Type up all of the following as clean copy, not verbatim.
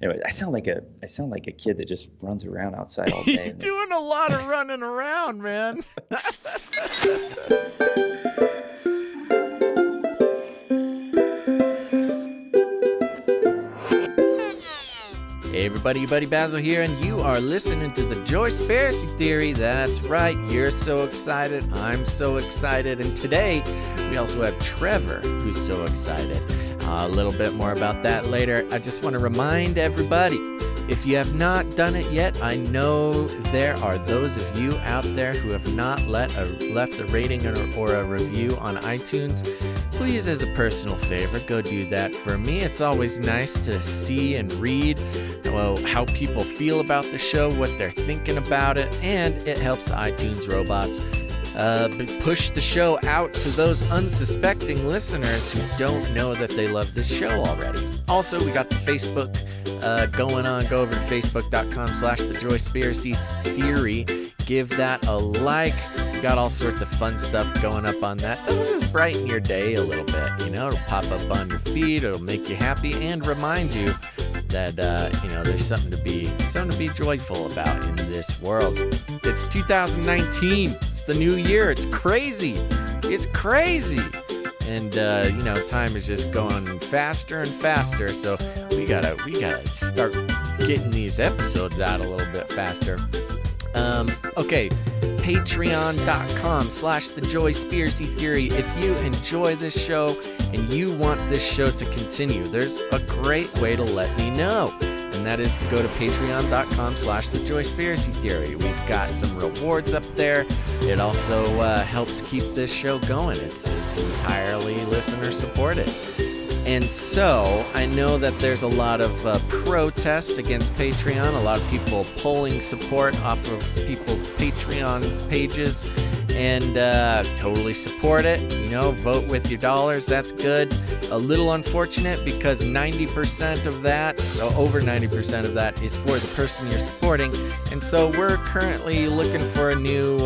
Anyway, I sound like a kid that just runs around outside all You're day. doing a lot of running around, man. Hey everybody, buddy Basil here, and you are listening to the Joyspiracy Theory. That's right, you're so excited, I'm so excited, and today we also have Trevor, who's so excited. A little bit more about that later. I just want to remind everybody, if you have not done it yet, I know there are those of you out there who have not left a rating or a review on iTunes. Please, as a personal favor, go do that for me. It's always nice to see and read how people feel about the show, what they're thinking about it, and it helps the iTunes robots push the show out to those unsuspecting listeners who don't know that they love this show already. Also, we got the Facebook going on. Go over to facebook.com/the Joyspiracy Theory. Give that a like. We got all sorts of fun stuff going up on that. That'll just brighten your day a little bit. You know, it'll pop up on your feed. It'll make you happy and remind you that there's something to be joyful about in this world. It's 2019. It's the new year. It's crazy. It's crazy. And time is just going faster and faster. So we gotta start getting these episodes out a little bit faster. Okay. Patreon.com/the Joyspiracy Theory. If you enjoy this show and you want this show to continue, there's a great way to let me know. And that is to go to patreon.com/the Joyspiracy Theory. We've got some rewards up there. It also helps keep this show going. It's entirely listener supported. And so I know that there's a lot of protest against Patreon, a lot of people pulling support off of people's Patreon pages, and totally support it. Vote with your dollars. That's good. A little unfortunate because 90% of that, over 90% of that, is for the person you're supporting. And so we're currently looking for a new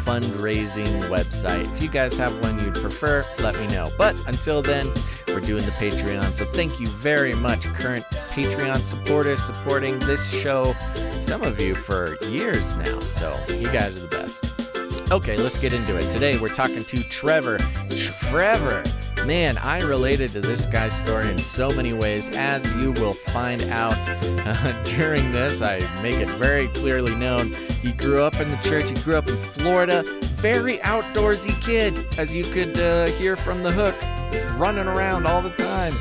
fundraising website. If you guys have one you'd prefer, let me know. But until then, we're doing the Patreon. So thank you very much, current Patreon supporters, supporting this show. Some of you for years now. So you guys are the best. Okay, let's get into it. Today we're talking to Trevor. Trevor, man, I related to this guy's story in so many ways, as you will find out during this. I make it very clearly known. He grew up in the church. He grew up in Florida. Very outdoorsy kid, as you could hear from the hook. He's running around all the time.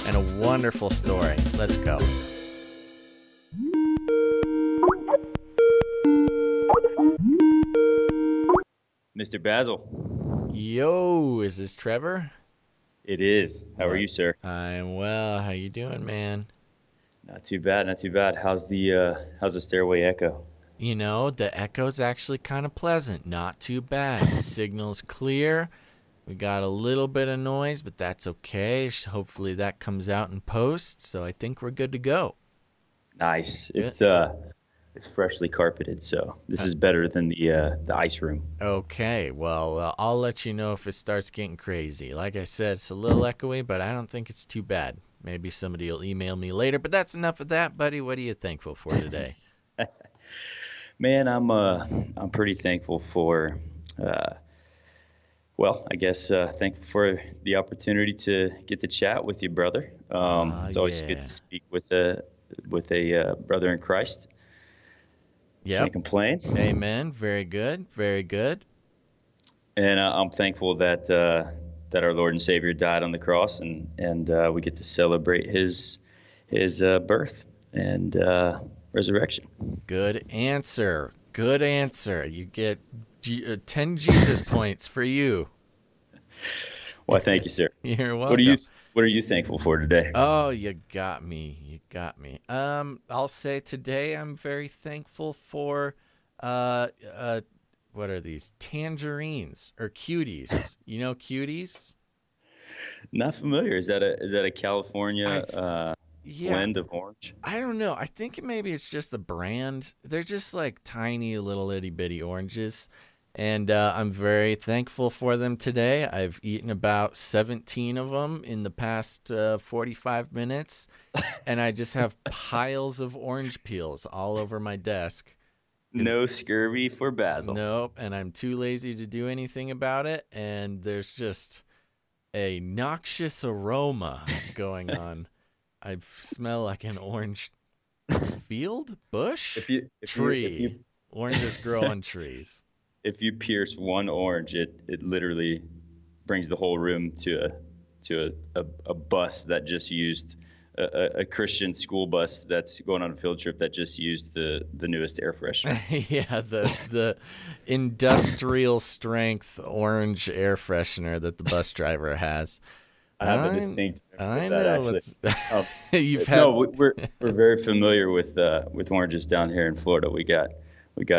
And a wonderful story. Let's go. Mr. Basil. Yo, is this Trevor? It is. How are you, sir? I'm well. How you doing, man? Not too bad. Not too bad. How's the stairway echo? The echo's actually kind of pleasant. Not too bad. The signal's clear. We got a little bit of noise, but that's okay. Hopefully that comes out in post. So I think we're good to go. Nice. It's freshly carpeted, so this is better than the ice room. Okay, well, I'll let you know if it starts getting crazy. Like I said, it's a little echoey, but I don't think it's too bad. Maybe somebody will email me later, but that's enough of that, buddy. What are you thankful for today? Man, I'm pretty thankful for, thankful for the opportunity to get to chat with you, brother. It's always good to speak with a brother in Christ. Yeah. Can't complain. Amen. Very good. Very good. And I'm thankful that our Lord and Savior died on the cross, and we get to celebrate his birth and resurrection. Good answer. Good answer. You get 10 Jesus points for you. Well, thank you, sir. You're welcome. What are you thankful for today? Oh, you got me. You got me. I'll say today I'm very thankful for what are these? Tangerines or cuties. You know cuties? Not familiar. Is that a California blend of orange? I don't know. I think maybe it's just a brand. They're just like tiny little itty bitty oranges. And I'm very thankful for them today. I've eaten about 17 of them in the past 45 minutes, and I just have piles of orange peels all over my desk. No scurvy for Basil. Nope, and I'm too lazy to do anything about it, and there's just a noxious aroma going on. I smell like an orange field, bush, tree. Oranges grow on trees. If you pierce one orange, it literally brings the whole room to a bus that just used a Christian school bus that's going on a field trip that just used the newest air freshener. Yeah, the industrial strength orange air freshener that the bus driver has. I have a distinct. I know. You've had. No, we're very familiar with oranges down here in Florida. We got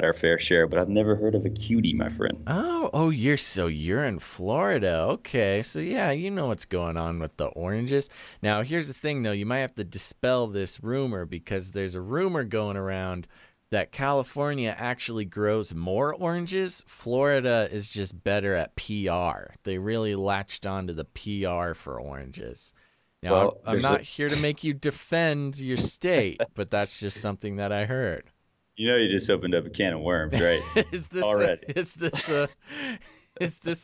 our fair share, but I've never heard of a cutie, my friend. Oh, you're in Florida. Okay. So yeah, you know what's going on with the oranges. Now, here's the thing though, you might have to dispel this rumor because there's a rumor going around that California actually grows more oranges. Florida is just better at PR. They really latched onto the PR for oranges. Now, well, I'm not here to make you defend your state, but that's just something that I heard. You know, you just opened up a can of worms, right? Is this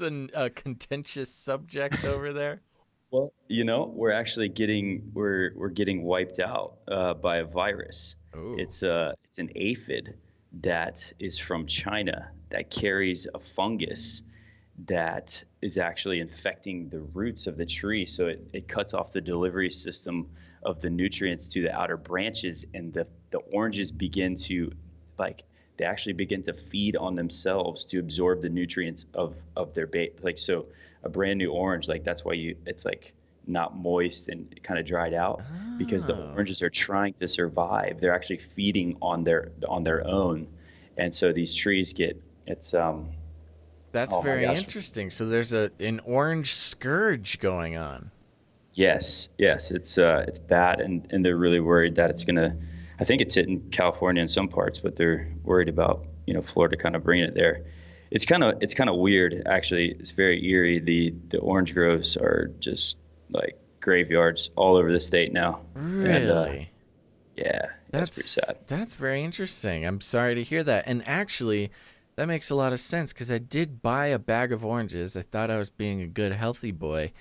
a contentious subject over there? Well, you know, we're actually getting wiped out by a virus. Ooh. It's an aphid that is from China that carries a fungus that is actually infecting the roots of the tree. So it cuts off the delivery system of the nutrients to the outer branches, and the oranges begin to they actually begin to feed on themselves to absorb the nutrients of their base. Like, so a brand new orange, like that's why it's like not moist and kind of dried out because the oranges are trying to survive. They're actually feeding on their own. And so these trees that's very interesting. So there's an orange scourge going on. Yes, it's bad, and they're really worried that it's gonna. I think it's hitting California in some parts, but they're worried about Florida kind of bringing it there. It's kind of weird actually. It's very eerie. The orange groves are just like graveyards all over the state now. Really? And, yeah, that's pretty sad. That's very interesting. I'm sorry to hear that. And actually, that makes a lot of sense because I did buy a bag of oranges. I thought I was being a good, healthy boy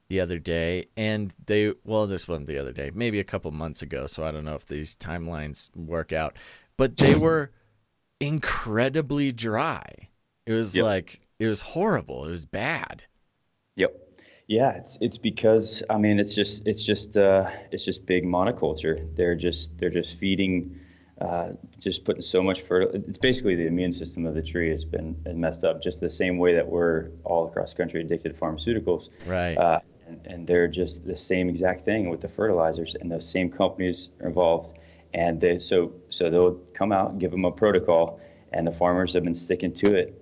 the other day, and this wasn't the other day, maybe a couple months ago, so I don't know if these timelines work out, but they were incredibly dry. It was it was horrible. It was bad. Yep. Yeah, it's because it's just big monoculture. They're just feeding, just putting so much fertilizer. It's basically the immune system of the tree has been messed up, just the same way that we're all across the country addicted to pharmaceuticals. Right. And they're just the same exact thing with the fertilizers, and those same companies are involved. And so they'll come out and give them a protocol, and the farmers have been sticking to it,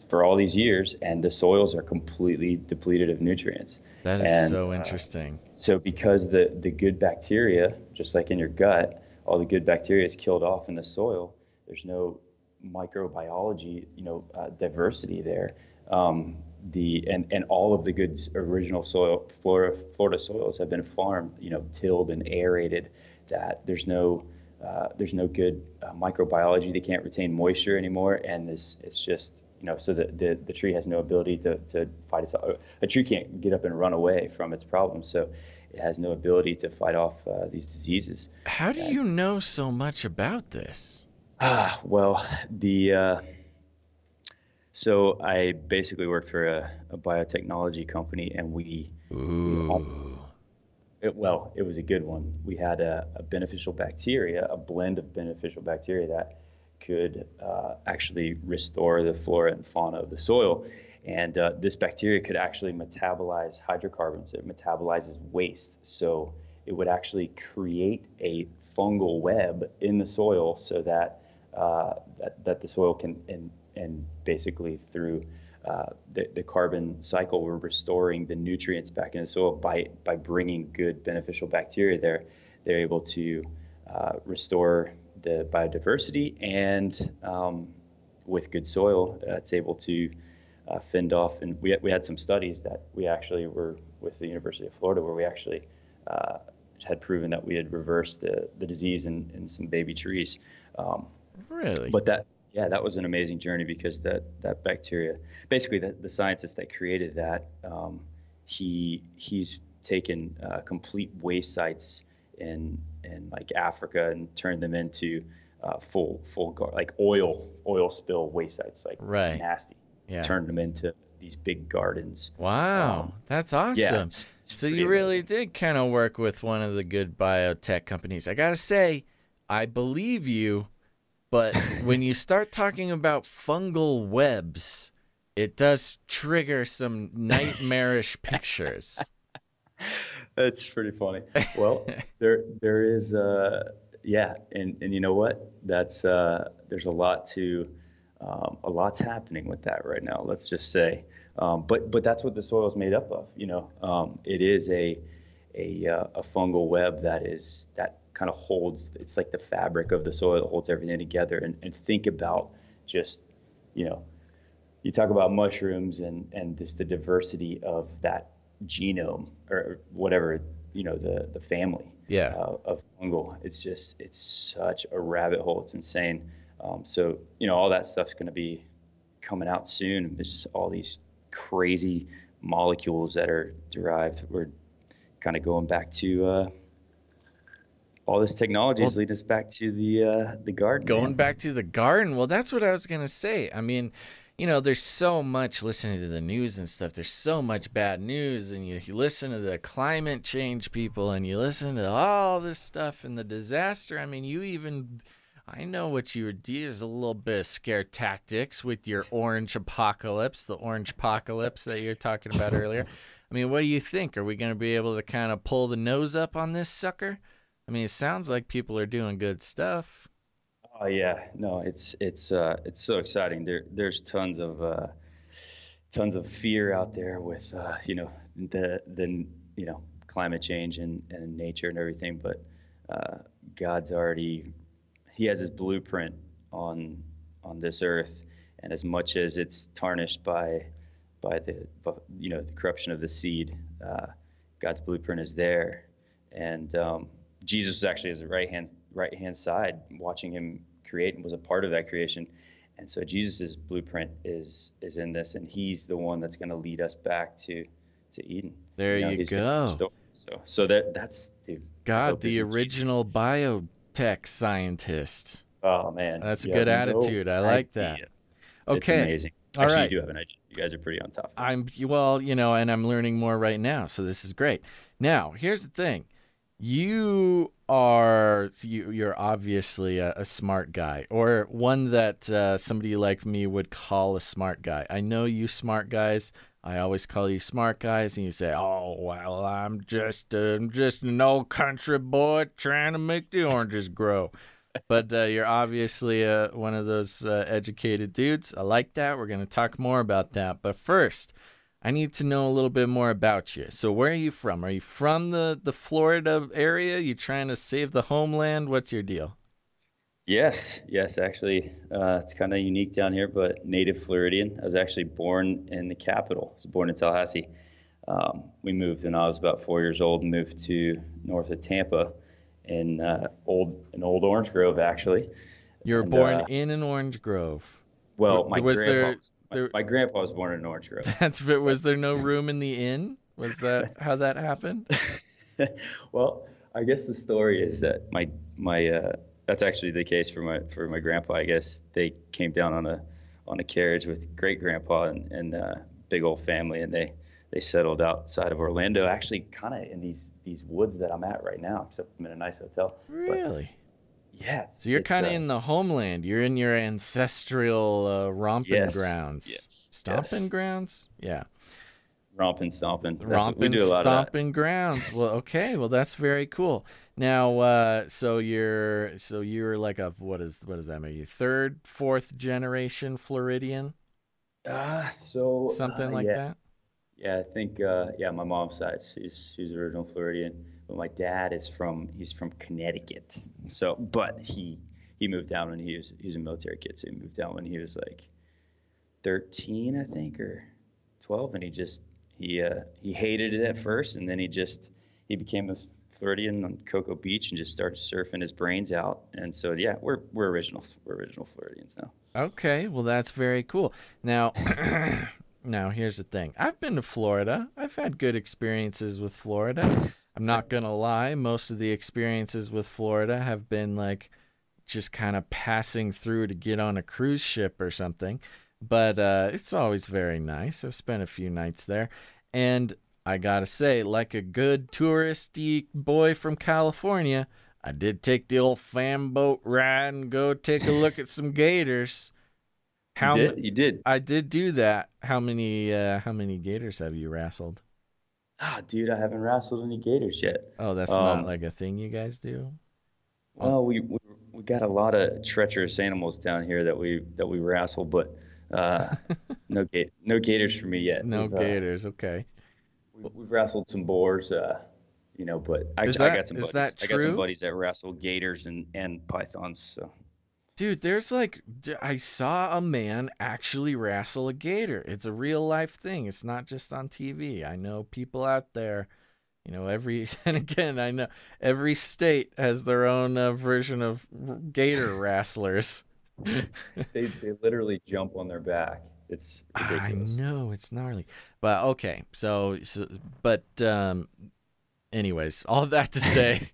for all these years, and the soils are completely depleted of nutrients. That is so interesting. So because the good bacteria, just like in your gut, all the good bacteria is killed off in the soil. There's no microbiology, diversity there. And all of the good original soil, Florida soils have been farmed, tilled and aerated. That there's no good microbiology. They can't retain moisture anymore, and it's just so the tree has no ability to fight itself. A tree can't get up and run away from its problems, so it has no ability to fight off these diseases. How do you know so much about this? Well, so I basically worked for a biotechnology company, and it was a good one. We had a beneficial bacteria, a blend of beneficial bacteria that could actually restore the flora and fauna of the soil. And this bacteria could actually metabolize hydrocarbons. It metabolizes waste. So it would actually create a fungal web in the soil so that the soil can, and basically through the carbon cycle, we're restoring the nutrients back in the soil by bringing good beneficial bacteria there. They're able to restore the biodiversity and with good soil, it's able to fend off. And we had some studies that we actually were with the University of Florida where we actually had proven that we had reversed the disease in some baby trees. Really? But that was an amazing journey because that bacteria, basically the scientist that created that, he's taken complete waste sites in like Africa and turned them into full like oil spill waste sites, like Right. nasty. Yeah. Turned them into these big gardens. Wow, that's awesome. Yeah, so you really did kind of work with one of the good biotech companies. I gotta say, I believe you, but when you start talking about fungal webs, it does trigger some nightmarish pictures. That's pretty funny. Well, there is yeah, and you know what? That's there's a lot's happening with that right now. Let's just say, but that's what the soil is made up of. It is a fungal web that kind of holds. It's like the fabric of the soil that holds everything together. And think about just, you talk about mushrooms and just the diversity of that genome or whatever, the family of fungal. It's such a rabbit hole. It's insane. So, all that stuff's going to be coming out soon. There's just all these crazy molecules that are derived. We're kind of going back to all this technology is leading us back to the garden. Going back to the garden. Well, that's what I was going to say. I mean, there's so much listening to the news and stuff. There's so much bad news, and you listen to the climate change people, and you listen to all this stuff and the disaster. I mean, I know what you would do is a little bit of scare tactics with your orange apocalypse, the orange apocalypse that you were talking about earlier. I mean, what do you think? Are we going to be able to kind of pull the nose up on this sucker? I mean, it sounds like people are doing good stuff. Oh yeah, no, it's so exciting. There's tons of fear out there with the climate change and nature and everything, but God's he has his blueprint on this earth, and as much as it's tarnished by the corruption of the seed, God's blueprint is there, and Jesus was actually at his right hand side, watching him create, and was a part of that creation. And so Jesus's blueprint is in this, and he's the one that's going to lead us back to Eden. There you go. So that's dude. God, the original biotech scientist. Oh man, that's a good attitude. I like that. Okay, it's amazing. Actually, you do have an idea. You guys are pretty on top. And I'm learning more right now, so this is great. Now, here's the thing. You're obviously a smart guy, or one that somebody like me would call a smart guy. I know you smart guys. I always call you smart guys, and you say, "Oh well, I'm just an old country boy trying to make the oranges grow." But you're obviously one of those educated dudes. I like that. We're going to talk more about that. But first, I need to know a little bit more about you. So where are you from? Are you from the Florida area? You trying to save the homeland? What's your deal? Yes, actually. It's kind of unique down here, but native Floridian. I was actually born in the capital. I was born in Tallahassee. We moved when I was about 4 years old and moved to north of Tampa in old Orange Grove, actually. You were born in an orange grove. Well, my grandpa was born in Orange Grove. Was there no room in the inn? Was that how that happened? Well, I guess the story is that my that's actually the case for my grandpa. I guess they came down on a carriage with great grandpa and big old family, and they settled outside of Orlando, actually kind of in these woods that I'm at right now, except I'm in a nice hotel. Really? But, yeah. So you're kind of in the homeland. You're in your ancestral romping grounds. Yes. Stomping grounds? Yeah. Romping, stomping. Romping, stomping grounds. Well, okay. Well, that's very cool. Now, so you're like what does that mean? You third, fourth generation Floridian? Something like that? Yeah, I think my mom's side, she's original Floridian, but my dad he's from Connecticut. So, but he he moved down when he was a military kid, so he moved down when he was like 13, I think, or 12, and he hated it at first, and then he became a Floridian on Cocoa Beach and just started surfing his brains out. And so yeah, we're original Floridians now. Okay, well that's very cool. Now, now here's the thing. I've been to Florida. I've had good experiences with Florida. I'm not gonna lie. Most of the experiences with Florida have been like just kind of passing through to get on a cruise ship or something. But it's always very nice. I've spent a few nights there, and I gotta say, like a good touristy boy from California, I did take the old fan boat ride and go take a look at some gators. You did. I did do that. How many gators have you wrestled? Ah, dude, I haven't wrestled any gators yet. Oh, that's not like a thing you guys do? Well, we got a lot of treacherous animals down here that we wrestle, but no gators for me yet. No gators, okay. We've wrestled some boars, you know, but I got some buddies. I got some buddies that wrestle gators and pythons. So, dude, there's like I saw a man actually wrestle a gator. It's a real life thing. It's not just on TV. I know people out there. You know, and again, I know every state has their own version of gator wrestlers. they literally jump on their back. It's ridiculous. I know, it's gnarly. But okay, anyways, all that to say,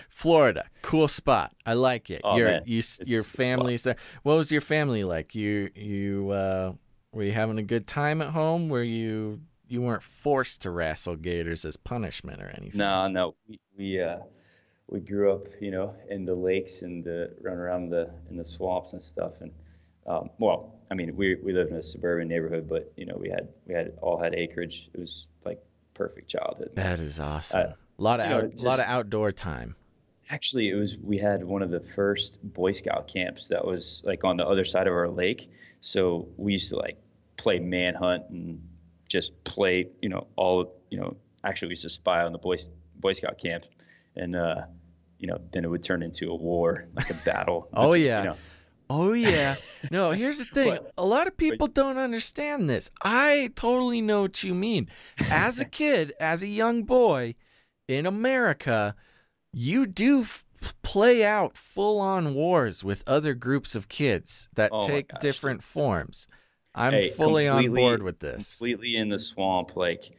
Florida, cool spot. I like it. Oh, man. Your family's there. What was your family like? You were you having a good time at home? Were you weren't forced to wrestle gators as punishment or anything? No. We grew up, you know, in the lakes and run around in the swamps and stuff. And well, I mean, we lived in a suburban neighborhood, but you know, we had acreage. It was like perfect childhood. That is awesome. A lot of outdoor time. Actually, we had one of the first Boy Scout camps that was like on the other side of our lake. So we used to like play manhunt and just play, you know, actually we used to spy on the Boy Scout camp, and you know, then it would turn into a war, like a battle. Oh yeah. You know. Oh yeah. No, here's the thing. A lot of people don't understand this. I totally know what you mean. As a kid, as a young boy in America, you do play out full-on wars with other groups of kids that take different forms. I'm fully on board with this. Completely in the swamp, like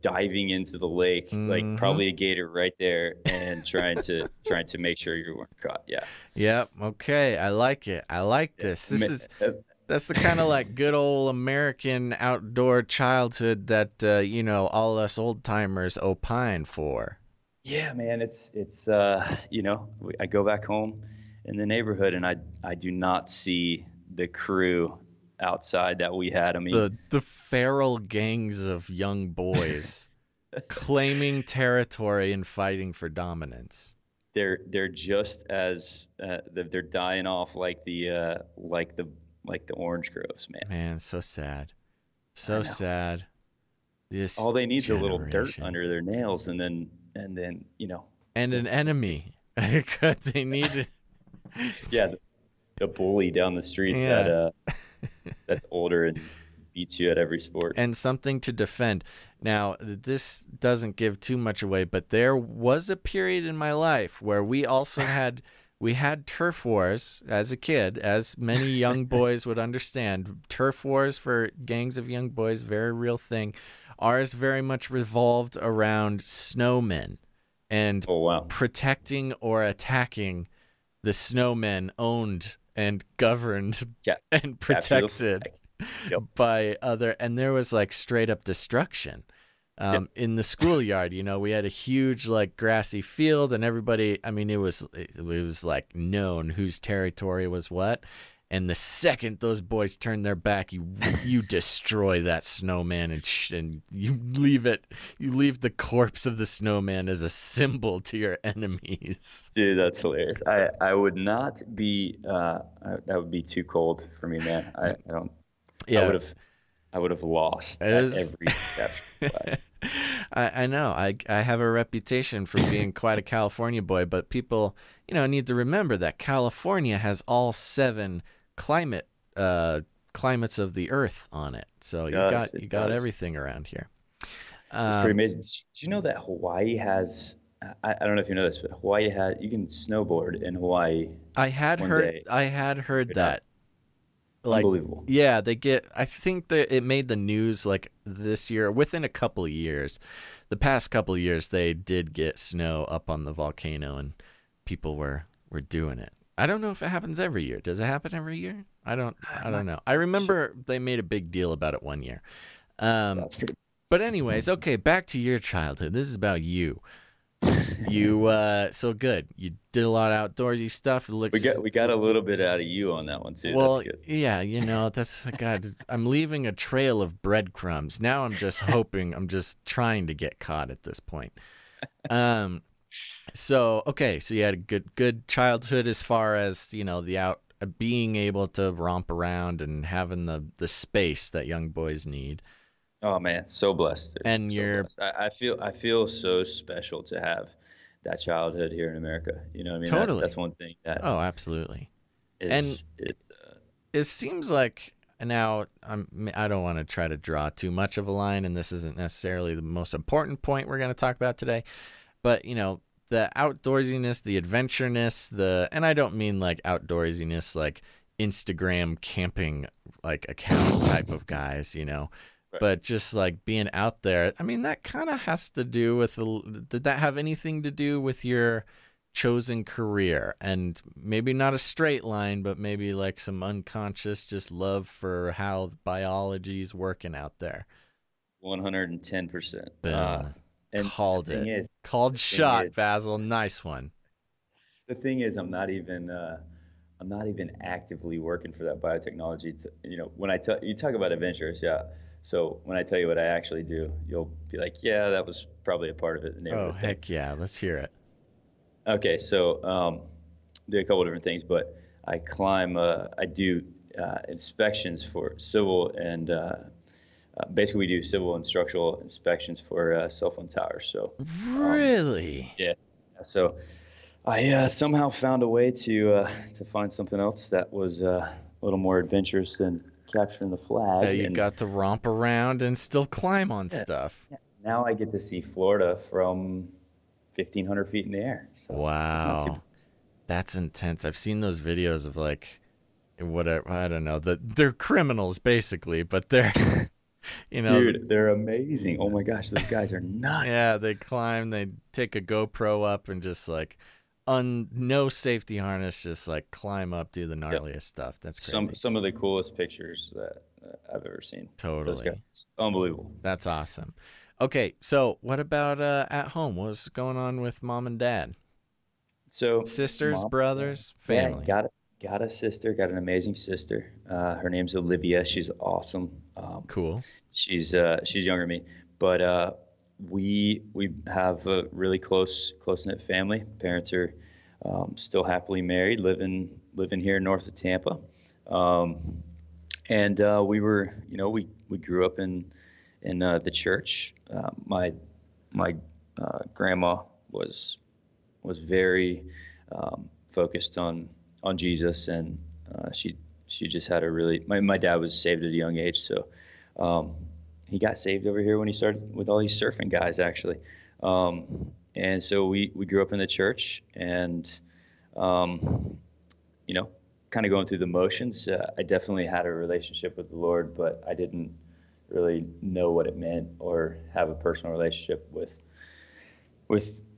diving into the lake, like probably a gator right there, and trying to make sure you weren't caught. Yeah. Yep. Okay. I like it. I like this. That's the kind of like good old American outdoor childhood that you know, all us old timers opine for. Yeah, man. It's you know, I go back home in the neighborhood and I do not see the crew outside that we had. I mean, the feral gangs of young boys claiming territory and fighting for dominance. They're just as they're dying off like the orange groves, man. Man, so sad, so sad. This all they need is a little dirt under their nails, and then you know, and an enemy. They need it. Yeah, the bully down the street that's older and beats you at every sport. And something to defend. Now, this doesn't give too much away, but there was a period in my life where we also had turf wars as a kid, as many young boys would understand. Turf wars for gangs of young boys, very real thing. Ours very much revolved around snowmen and protecting or attacking the snowmen owned and governed and protected by other, and there was like straight up destruction in the schoolyard. You know, we had a huge like grassy field, and everybody, I mean, it was like known whose territory was what. And the second those boys turn their back, you destroy that snowman and you leave the corpse of the snowman as a symbol to your enemies. Dude, that's hilarious. I would not be that would be too cold for me, man. I don't. Yeah. I would have lost at every capture. I know. I have a reputation for being quite a California boy, but people, need to remember that California has all 7 climate climates of the earth on it. So you got everything around here. It's pretty amazing. Did you know that Hawaii has? I don't know if you know this, but you can snowboard in Hawaii. I had heard that. Like, unbelievable. Yeah, I think that it made the news like this year, within a couple of years. The past couple of years, they did get snow up on the volcano, and people were doing it. I don't know if it happens every year. Does it happen every year? I don't know. I remember they made a big deal about it one year. That's pretty. But anyways, okay, back to your childhood. This is about you. So good. You did a lot of outdoorsy stuff. We got a little bit out of you on that one too. Well, that's good. Yeah, that's God. I'm leaving a trail of breadcrumbs. Now I'm just hoping. I'm just trying to get caught at this point. So you had a good childhood as far as the being able to romp around and having the space that young boys need. Oh man, so blessed. Dude. And blessed. I feel so special to have that childhood here in America. You know what I mean? Totally. That's one thing that. Oh, absolutely. It seems like now I don't want to try to draw too much of a line, and this isn't necessarily the most important point we're going to talk about today, but the outdoorsiness, the adventureness, and I don't mean like outdoorsiness like Instagram camping like account type of guys, Right. But just like being out there, I mean, that kind of has to do with, did that have anything to do with your chosen career? And maybe not a straight line, but maybe like some unconscious just love for how biology is working out there. 110%. And called it. Called shot, Basil. Nice one. The thing is, I'm not even actively working for that biotechnology. It's, when you talk about adventures, yeah. So when I tell you what I actually do, you'll be like, yeah, that was probably a part of it. Oh, heck yeah. Let's hear it. Okay. So do a couple of different things, but I do inspections for civil and basically we do civil and structural inspections for cell phone towers. So really? Yeah. So I somehow found a way to find something else that was a little more adventurous than capturing the flag. You got to romp around and still climb on stuff. Yeah. Now I get to see Florida from 1,500 feet in the air. So wow, that's intense. I've seen those videos of like, whatever, I don't know, they're criminals basically, but they're, dude, they're amazing. Oh my gosh, those guys are nuts. Yeah, they climb, they take a GoPro up and just like, no safety harness, just like climb up, do the gnarliest stuff. That's crazy. Some of the coolest pictures that I've ever seen. Totally. Unbelievable. That's awesome. Okay, so what about at home? What's going on with mom and dad? So sisters, brothers, family. Yeah, got a sister, got an amazing sister. Her name's Olivia. She's awesome. Cool. She's younger than me, but we have a really close-knit family. Parents are still happily married, living here north of Tampa. And we were, we grew up in the church. My grandma was very focused on Jesus, and she just had a really. My dad was saved at a young age, so he got saved over here when he started with all these surfing guys, actually. And so we grew up in the church, and kind of going through the motions. I definitely had a relationship with the Lord, but I didn't really know what it meant or have a personal relationship with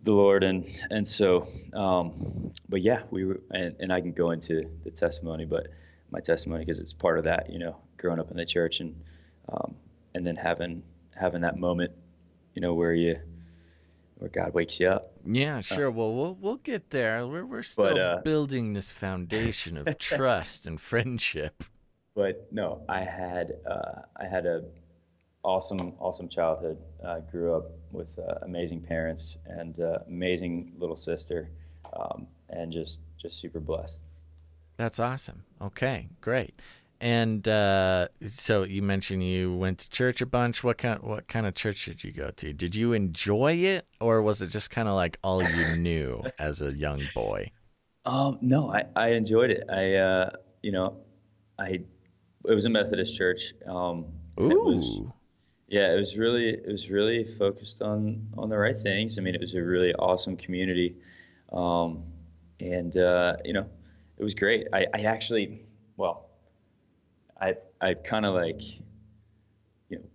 the Lord. And so, but yeah, we were, and I can go into the testimony, but my testimony, because it's part of that, growing up in the church and then having that moment, where God wakes you up. Yeah, sure. Well, we'll get there. We're still building this foundation of trust and friendship. But no, I had a awesome childhood. I grew up with amazing parents and amazing little sister, and just super blessed. That's awesome. Okay, great. And so you mentioned you went to church a bunch. What kind of church did you go to? Did you enjoy it, or was it just kind of like all you knew as a young boy? No, I enjoyed it. You know, I it was a Methodist church, and it was Ooh. yeah, it was really focused on the right things. I mean, it was a really awesome community, um, and it was great. I actually, well, I kind of like,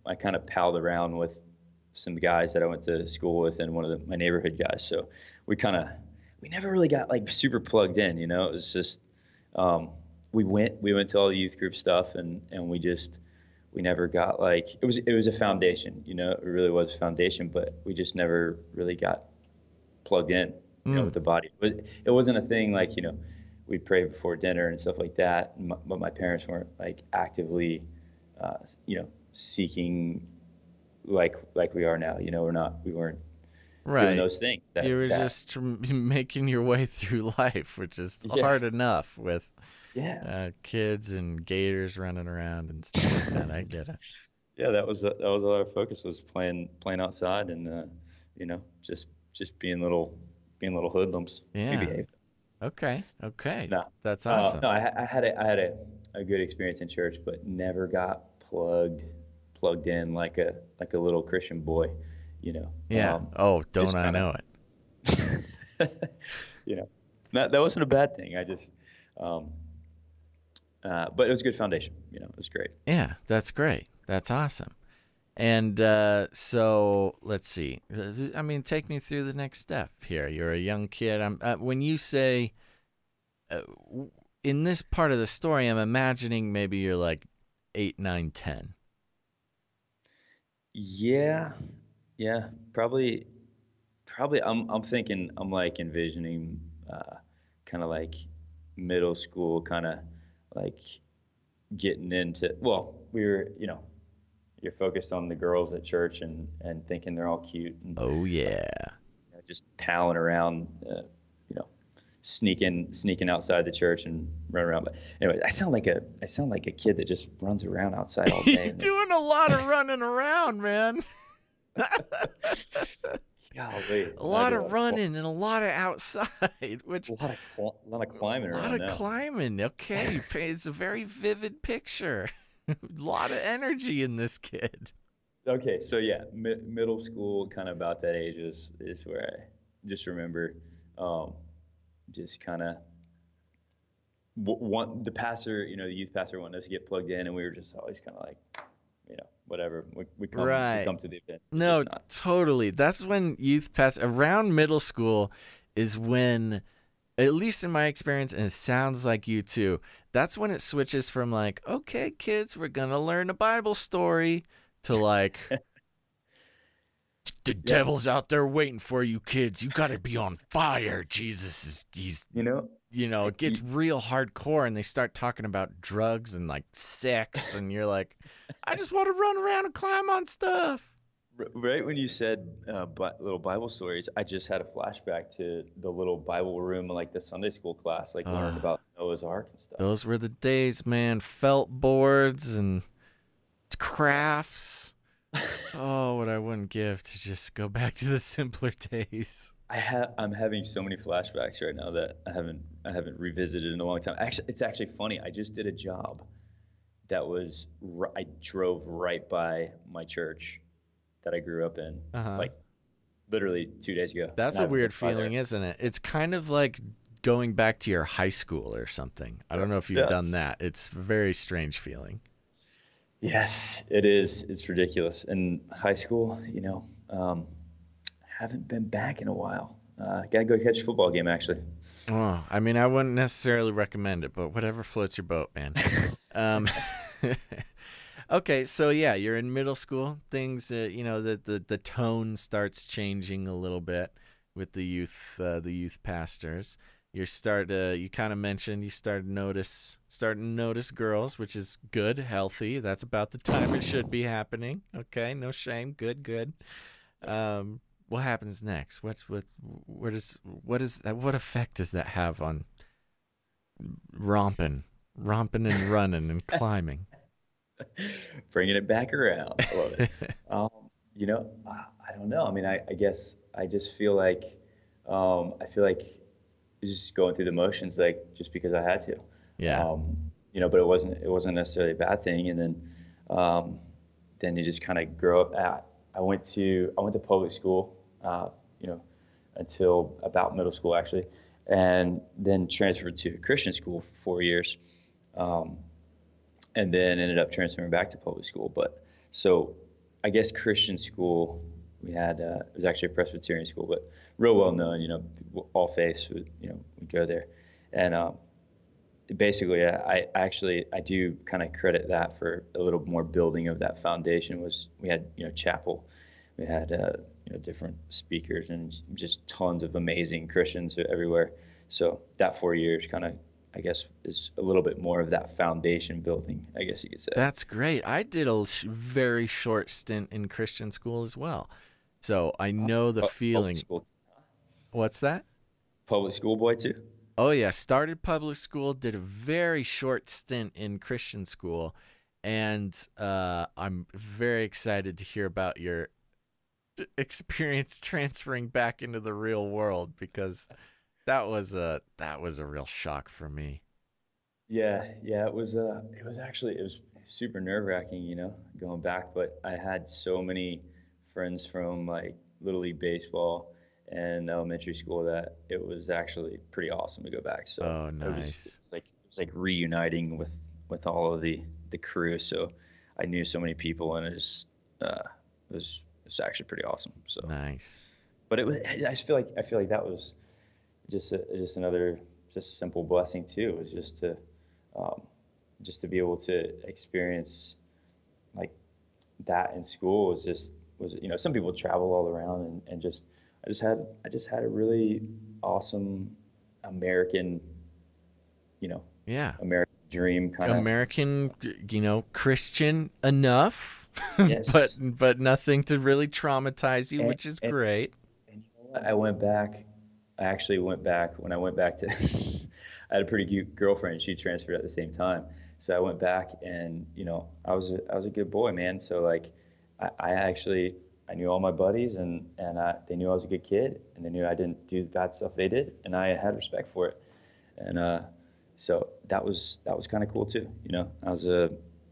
I kind of palled around with some guys that I went to school with and one of my neighborhood guys. So we kind of, we never really got like super plugged in, it was just, um, we went to all the youth group stuff and we never got like, it was a foundation, it really was a foundation, but we just never really got plugged in, Mm. with the body. It wasn't a thing like, we'd pray before dinner and stuff like that. But my parents weren't like actively, seeking like we are now. We weren't doing Right. those things You were that just making your way through life, which is yeah, hard enough with yeah, kids and gators running around and stuff like that. I get it. yeah. That was all our focus was playing outside and just being little hoodlums. We Yeah. behaved. Okay. Okay. No, That's awesome. no. I had a good experience in church, but never got plugged in like a little Christian boy. You know, Yeah. Oh, don't just I kind know it? of, that wasn't a bad thing. Um, but it was a good foundation. It was great. Yeah, that's great. That's awesome. And so let's see. I mean, take me through the next step here. You're a young kid. When you say uh, in this part of the story, I'm imagining maybe you're like 8, 9, 10. Yeah, yeah, probably. I'm thinking. I'm like envisioning, kind of like middle school, kind of like getting into. Well, we were, you're focused on the girls at church and thinking they're all cute and Oh like yeah. just palling around, you know, sneaking outside the church and run around. But anyway, I sound like a kid that just runs around outside all day. You're doing a lot of running around, man. Golly, A and I lot do of running and a lot of outside, which a lot of climbing a lot around of now. climbing. Okay, it's a very vivid picture. A lot of energy in this kid. Okay, so yeah, middle school, kind of about that age is where I just remember, um, just kind of want the pastor, the youth pastor wanted us to get plugged in, and we were just always kind of like, whatever. We Right. come to the event, we're No, just not. totally. That's when youth pass around middle school is when, at least in my experience, and it sounds like you too, that's when it switches from like, okay, kids, we're gonna learn a Bible story to like, the Yeah, devil's out there waiting for you, kids. You gotta be on fire. Jesus is, he's, you know, it gets real hardcore and they start talking about drugs and like sex, and you're like, I just want to run around and climb on stuff. right when you said little Bible stories, I just had a flashback to the little Bible room, like the Sunday school class, like learning Uh, about Noah's Ark and stuff. those were the days, man. Felt boards and crafts. Oh, what I wouldn't give to just go back to the simpler days. I'm having so many flashbacks right now that I haven't revisited in a long time. Actually, it's actually funny. I just did a job that was I drove right by my church that I grew up in, Uh huh. like literally 2 days ago, and That's I a haven't been weird by there. feeling, isn't it? It's kind of like going back to your high school or something. I don't know if you've done Yes. that. It's a very strange feeling. Yes, it is. It's ridiculous. And high school, haven't been back in a while. Gotta go catch a football game actually. Oh, I mean, I wouldn't necessarily recommend it, but whatever floats your boat, man. Um, okay, so yeah, you're in middle school. Things, the tone starts changing a little bit with the youth pastors. You kind of mentioned you starting to notice girls, which is good, healthy. That's about the time it should be happening. Okay, no shame. Good, good. Um, what happens next? What effect does that have on romping romping and running and climbing. Bringing it back around. I love it. Um, I don't know. I mean, I guess I just feel like I feel like just going through the motions, like just because I had to. Yeah. But it wasn't necessarily a bad thing. And then you just kind of grow up. I went to public school, you know, until about middle school actually, and then transferred to a Christian school for 4 years. Um, and then ended up transferring back to public school. But so I guess Christian school, we had it was actually a Presbyterian school, but real well known. All faiths would go there, and basically, I do kind of credit that for a little more building of that foundation. Was we had chapel, we had different speakers and just tons of amazing Christians everywhere. So that 4 years kind of, I guess, is a little bit more of that foundation building, I guess you could say. That's great. I did a very short stint in Christian school as well. So I know the feeling. School. What's that? Public school boy too? Oh, yeah. Started public school, did a very short stint in Christian school. And I'm very excited to hear about your experience transferring back into the real world, because that was a real shock for me. Yeah, it was super nerve-wracking, going back, but I had so many friends from like Little League baseball and elementary school that it was actually pretty awesome to go back. So Oh, nice. it was like reuniting with all of the crew. So I knew so many people, and it was actually pretty awesome. So Nice. but I feel like that was just another just simple blessing too. It was just to be able to experience like that in school was some people travel all around, and just I just had a really awesome American Yeah. American dream kind of. American, Christian enough, Yes. but nothing to really traumatize you, and, which is and, great. and you know what? I actually went back when I went back to I had a pretty cute girlfriend. She transferred at the same time. So I went back, and I was a good boy, man. So like I knew all my buddies, and they knew I was a good kid, and they knew I didn't do the bad stuff they did, and I had respect for it. And so that was kind of cool too. You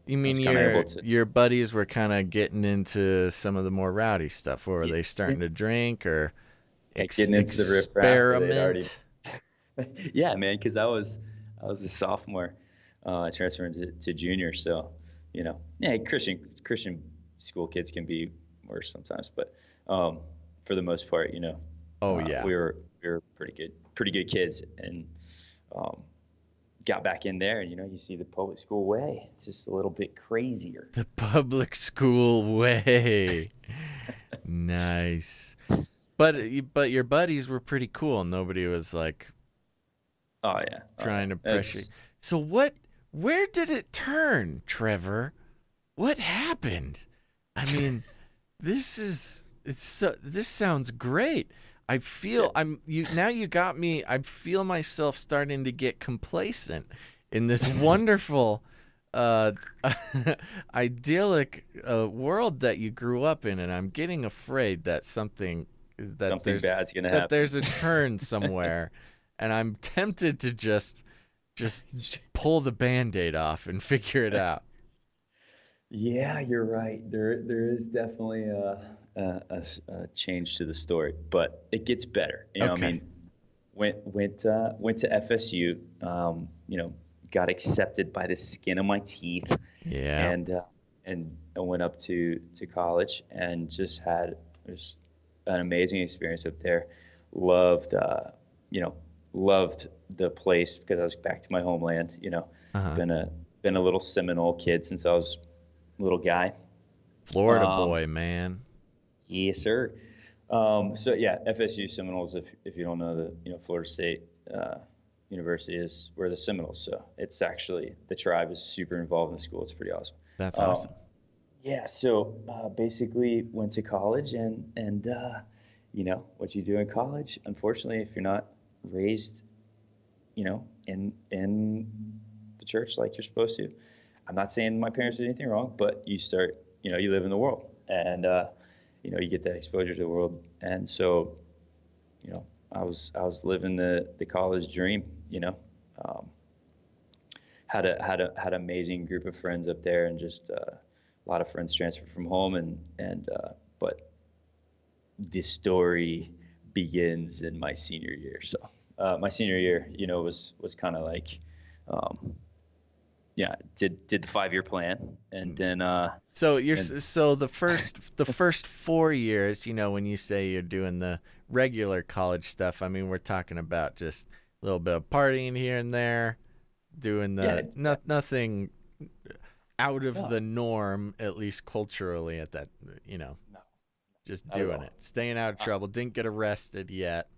I mean was kind of able to. your buddies were kind of getting into some of the more rowdy stuff, or were they Yeah, starting to drink or getting into the riffraff where they'd already. experiment? Yeah, man, because I was a sophomore. I transferred to junior, so yeah, Christian school kids can be worse sometimes, but for the most part, Oh, yeah. we were pretty good kids, and um, got back in there, and you see the public school way. It's just a little bit crazier. The public school way. Nice. But your buddies were pretty cool. Nobody was like Oh yeah, trying to pressure. it's So where did it turn, Trevor? What happened? I mean, this sounds great. I feel yeah. you got me. I feel myself starting to get complacent in this wonderful uh idyllic world that you grew up in, and I'm getting afraid that Something bad's gonna happen. there's a turn somewhere, and I'm tempted to just pull the band-aid off and figure it out. Yeah, you're right. There is definitely a change to the story, but it gets better. I Okay. mean, went to FSU. Got accepted by the skin of my teeth, Yeah. and I went up to college, and just an amazing experience up there. Loved loved the place because I was back to my homeland. Uh-huh. Been a little Seminole kid since I was a little guy. Florida Um, boy, man. yes, sir. So yeah, FSU Seminoles. If you don't know, Florida State University is where the Seminoles. So it's actually the tribe is super involved in the school. It's pretty awesome. That's Um, awesome. yeah. So basically went to college, and what you do in college. Unfortunately, if you're not raised, in the church like you're supposed to. I'm not saying my parents did anything wrong, but you start, you live in the world, and you get that exposure to the world. And so, I was living the college dream. Had an amazing group of friends up there, and just a lot of friends transferred from home, and but the story begins in my senior year. So my senior year, was kind of like, did the 5-year plan, and then so the first 4 years, when you say you're doing the regular college stuff, I mean, we're talking about just a little bit of partying here and there, doing nothing out of the norm, at least culturally at that, No, just doing it, staying out of trouble, didn't get arrested yet.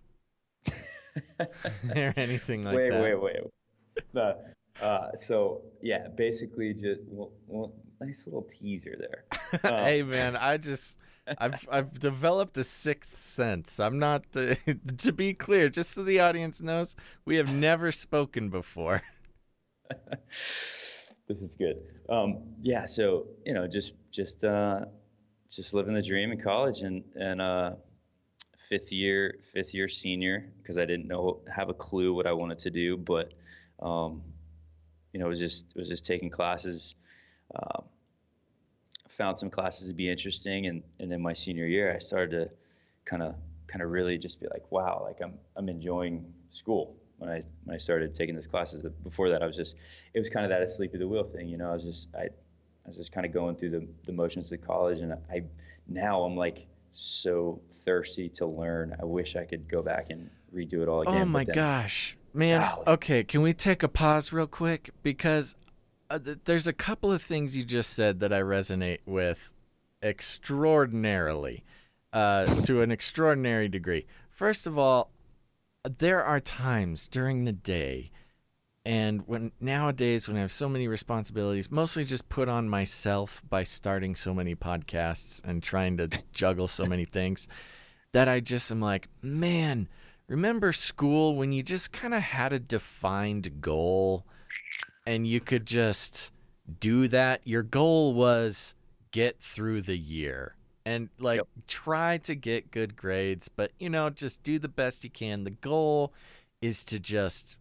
Or anything like that. Wait. No. So yeah, basically just nice little teaser there. Hey man, I've developed a sixth sense. I'm not to be clear, just so the audience knows, we have never spoken before. This is good. Yeah, so just living the dream in college, and fifth year senior, because I didn't have a clue what I wanted to do, but was just taking classes. Found some classes to be interesting, and then my senior year I started to kind of really just be like, wow, like I'm enjoying school when I started taking these classes. Before that, it was kind of that asleep at the wheel thing. I was just kind of going through the motions of college, and now I'm like so thirsty to learn. I wish I could go back and redo it all again. Oh my gosh, man. Wow. Okay, can we take a pause real quick? Because there's a couple of things you just said that I resonate with extraordinarily, to an extraordinary degree. First of all, there are times during the day, and nowadays when I have so many responsibilities, mostly just put on myself by starting so many podcasts and trying to juggle so many things, that I just am like, man, remember school when you just kind of had a defined goal and you could just do that? Your goal was get through the year and try to get good grades, but just do the best you can. The goal is to just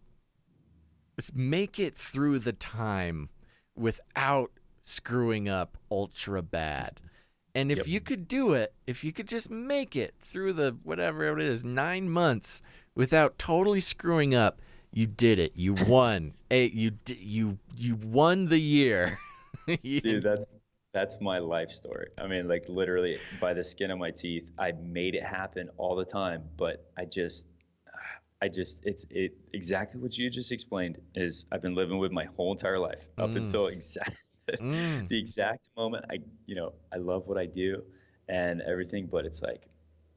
make it through the time without screwing up ultra bad. And if you could do it, if you could just make it through the whatever it is, 9 months without totally screwing up, you did it. You won. You won the year. Dude, that's my life story. I mean, like literally by the skin of my teeth, I made it happen all the time. But it's exactly what you just explained. Is I've been living with my whole entire life up until the exact moment I love what I do and everything, but it's like,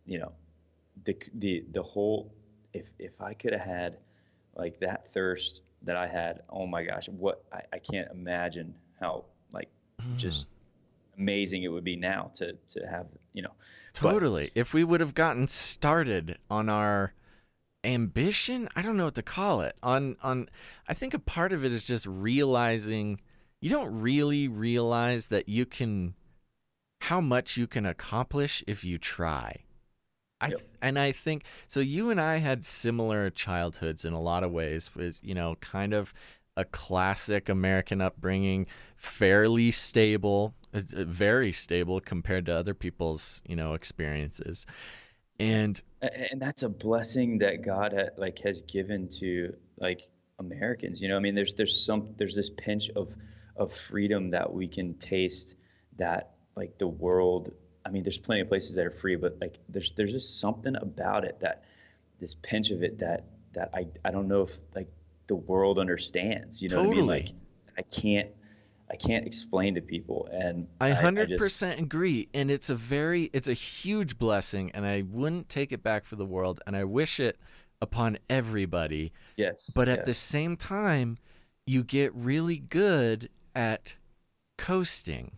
the whole, if I could have had like that thirst that I had, oh my gosh, I can't imagine how just amazing it would be now to have, Totally. If we would have gotten started on our ambition, I don't know what to call it. I think a part of it is just realizing you don't really realize that how much you can accomplish if you try. And I think so. You and I had similar childhoods in a lot of ways. Was kind of a classic American upbringing, fairly stable, very stable compared to other people's experiences, and that's a blessing that God has given to Americans. I mean, there's this pinch of freedom that we can taste that the world. I mean, there's plenty of places that are free, but there's just something about it, that this pinch of it that I don't know if the world understands. Totally. What I mean? I can't explain to people, and I 100% agree. And it's a huge blessing, and I wouldn't take it back for the world, and I wish it upon everybody. Yes. But at the same time, you get really good at coasting.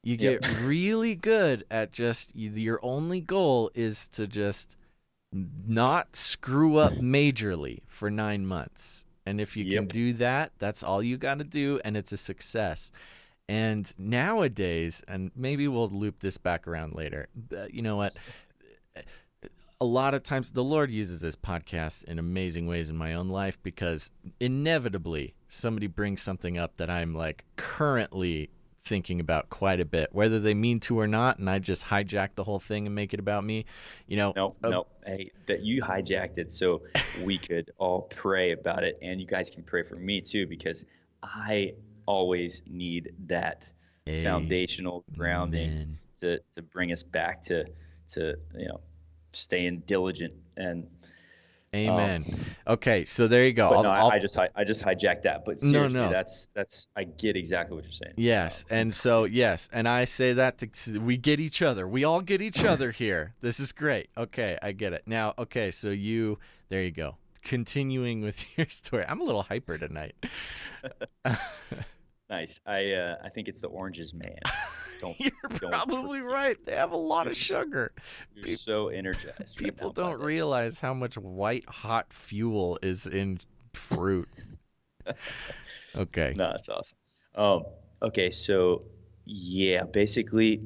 You get really good at just, your only goal is to just not screw up majorly for 9 months. And if you can Yep. do that, that's all you got to do, and it's a success. And nowadays, and maybe we'll loop this back around later, you know what? A lot of times the Lord uses this podcast in amazing ways in my own life, because inevitably somebody brings something up that I'm like currently thinking about quite a bit, whether they mean to or not, and I just hijack the whole thing and make it about me. No. Hey, that you hijacked it so we could all pray about it, and you guys can pray for me too, because I always need that foundational grounding to bring us back to staying diligent and Amen. Okay, so there you go. But I just hijacked that. But seriously, no. that's I get exactly what you're saying. Yes, and so yes, and I say that we get each other. We all get each other here. This is great. Okay, I get it now. Okay, so there you go. Continuing with your story, I'm a little hyper tonight. Nice. I think it's the oranges, man. You're probably right. They have a lot of sugar. You're so energized. People don't realize how much white hot fuel is in fruit. Okay. No, that's awesome. Okay, so yeah, basically,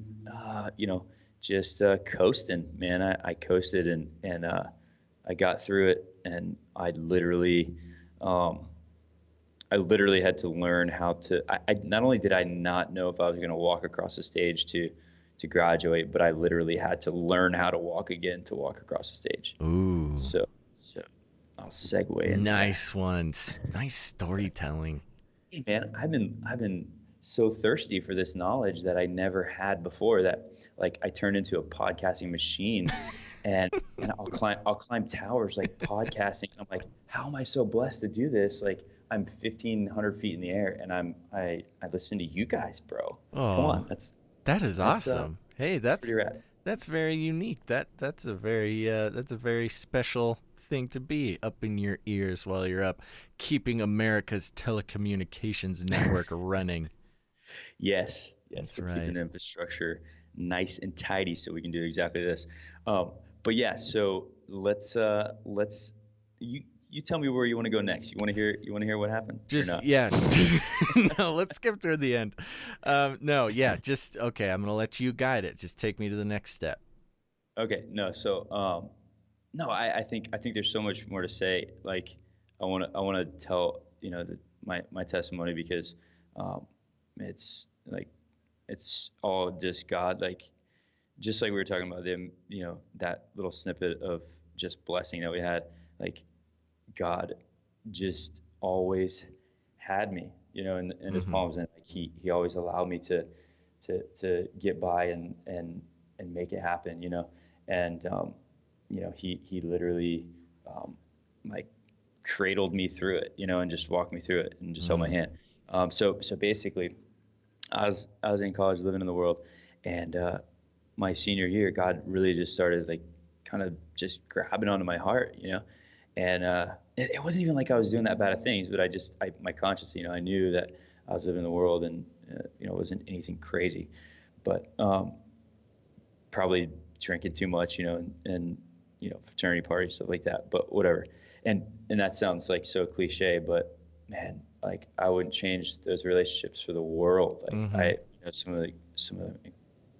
just coasting, man. I coasted and I got through it, and I literally had to learn how to. I not only did I not know if I was going to walk across the stage to graduate, but I literally had to learn how to walk again to walk across the stage. Ooh. So I'll segue into nice one. Nice storytelling. Hey man, I've been so thirsty for this knowledge that I never had before, that like I turned into a podcasting machine. And I'll climb towers like podcasting. I'm like, how am I so blessed to do this? Like, I'm 1,500 feet in the air, and I listen to you guys, bro. Oh, come on, that is awesome. Hey, that's very unique. That's a very special thing to be up in your ears while you're up keeping America's telecommunications network running. Yes, that's we're right. keeping infrastructure nice and tidy so we can do exactly this. But yeah, so let's you tell me where you want to go next. You want to hear what happened? Yeah. No, let's skip through the end. No, yeah, just okay. I'm gonna let you guide it. Just take me to the next step. Okay. No. So no, I think there's so much more to say. Like I want to tell my testimony, because it's like it's all just God. Like just like we were talking about them, that little snippet of just blessing that we had, like God just always had me, in his palms, and like he always allowed me to get by and make it happen, and he literally like cradled me through it, and just walked me through it and just held my hand. So basically, I was in college living in the world, and my senior year, God really just started like kind of just grabbing onto my heart, and it wasn't even like I was doing that bad of things, but my conscience, I knew that I was living in the world, and it wasn't anything crazy, but probably drinking too much, and fraternity parties, stuff like that, but whatever. And that sounds like so cliche, but man, like I wouldn't change those relationships for the world. Like some of the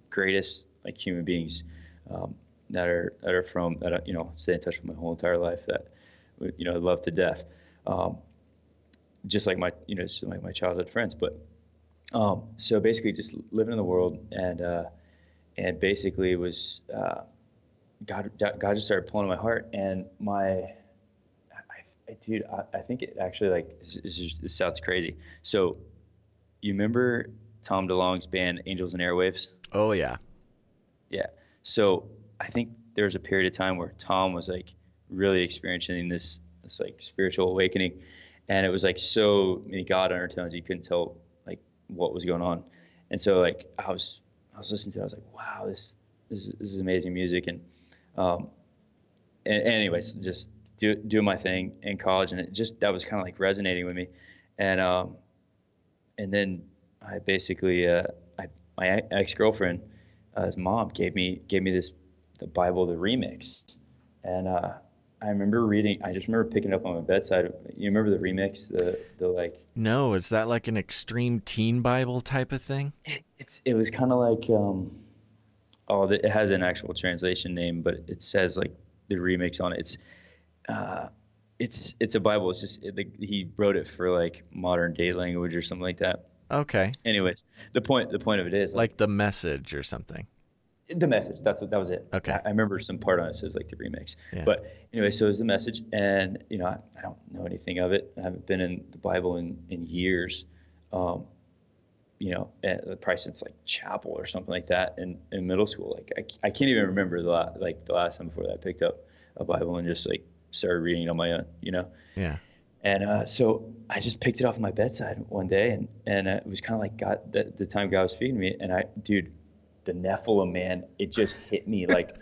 greatest like human beings that are stay in touch with my whole entire life, that I love to death, just like my my childhood friends. But so basically just living in the world, and basically it was God just started pulling on my heart, and I think it actually, like, this sounds crazy. So you remember Tom DeLonge's band Angels and Airwaves? Oh yeah. Yeah. So I think there was a period of time where Tom was like really experiencing this like spiritual awakening, and it was like so many God undertones you couldn't tell like what was going on. And so like I was listening to it, I was like, wow, this is amazing music. And anyways, just doing my thing in college, and that was kind of like resonating with me. And then I basically my ex-girlfriend, his mom gave me the Bible, the remix, and I remember reading. I just remember picking it up on my bedside. You remember the remix, the like. No, is that like an extreme teen Bible type of thing? It was kind of like it has an actual translation name, but it says like the remix on it. Uh, it's a Bible. It's just he wrote it for like modern day language or something like that. Okay. Anyways, the point of it is like Like the message or something. the message. That was it. Okay. I remember some part on it says like the remix. Yeah. But anyway, so it was the message, and I don't know anything of it. I haven't been in the Bible in years. Um, at the price it's like chapel or something like that in middle school. Like I can't even remember the last time before that I picked up a Bible and just like started reading it on my own. Yeah. And so I just picked it off my bedside one day, and it was kind of like God, the time God was speaking to me, and dude, the Nephilim, man, it just hit me like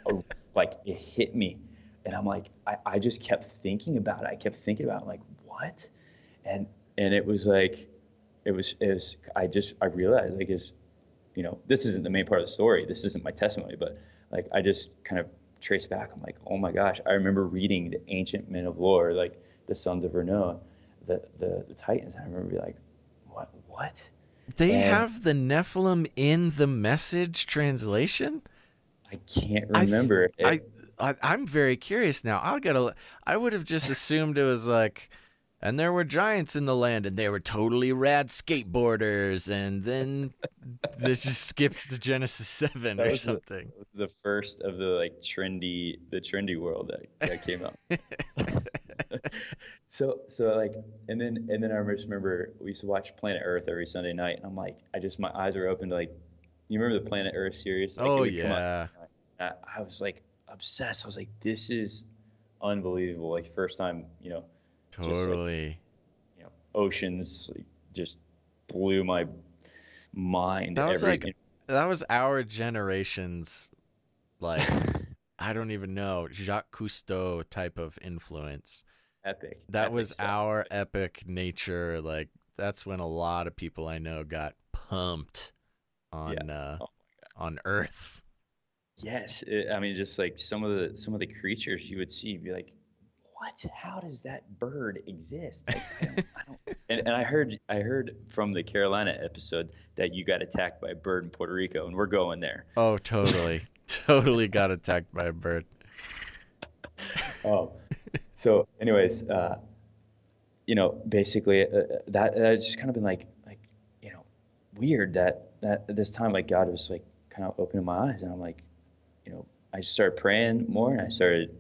it hit me, and I'm like, I just kept thinking about it. I kept thinking about it, like what, and it was like, I realized like this isn't the main part of the story. This isn't my testimony, but like I just kind of trace back. I'm like, oh my gosh, I remember reading the ancient men of lore, like the sons of Runnin, the Titans. And I remember being like, what? They And have the Nephilim in the Message translation? I can't remember. I'm very curious now. I would have just assumed it was like, and there were giants in the land, and they were totally rad skateboarders, and then this just skips to Genesis 7 or something. That was the first of the trendy world that came out. So like, and then I just remember we used to watch Planet Earth every Sunday night, and I'm like, my eyes were open to like, you remember the Planet Earth series? Like, Oh yeah. I was like obsessed. I was like, this is unbelievable. Like first time, just like, Totally. oceans like, just blew my mind. That was our generation's, like, I don't even know, Jacques Cousteau type of influence. That was stuff. our epic nature. Like, that's when a lot of people I know got pumped on on Earth. Yes, I mean, just like some of the creatures you would see, you'd be like, what? How does that bird exist? Like, I don't. And I heard from the Carolina episode that you got attacked by a bird in Puerto Rico, and we're going there. Oh, totally, totally got attacked by a bird. Oh, so anyways, basically that just kind of been like weird that this time like God was like kind of opening my eyes, and I'm like, I just started praying more, and I started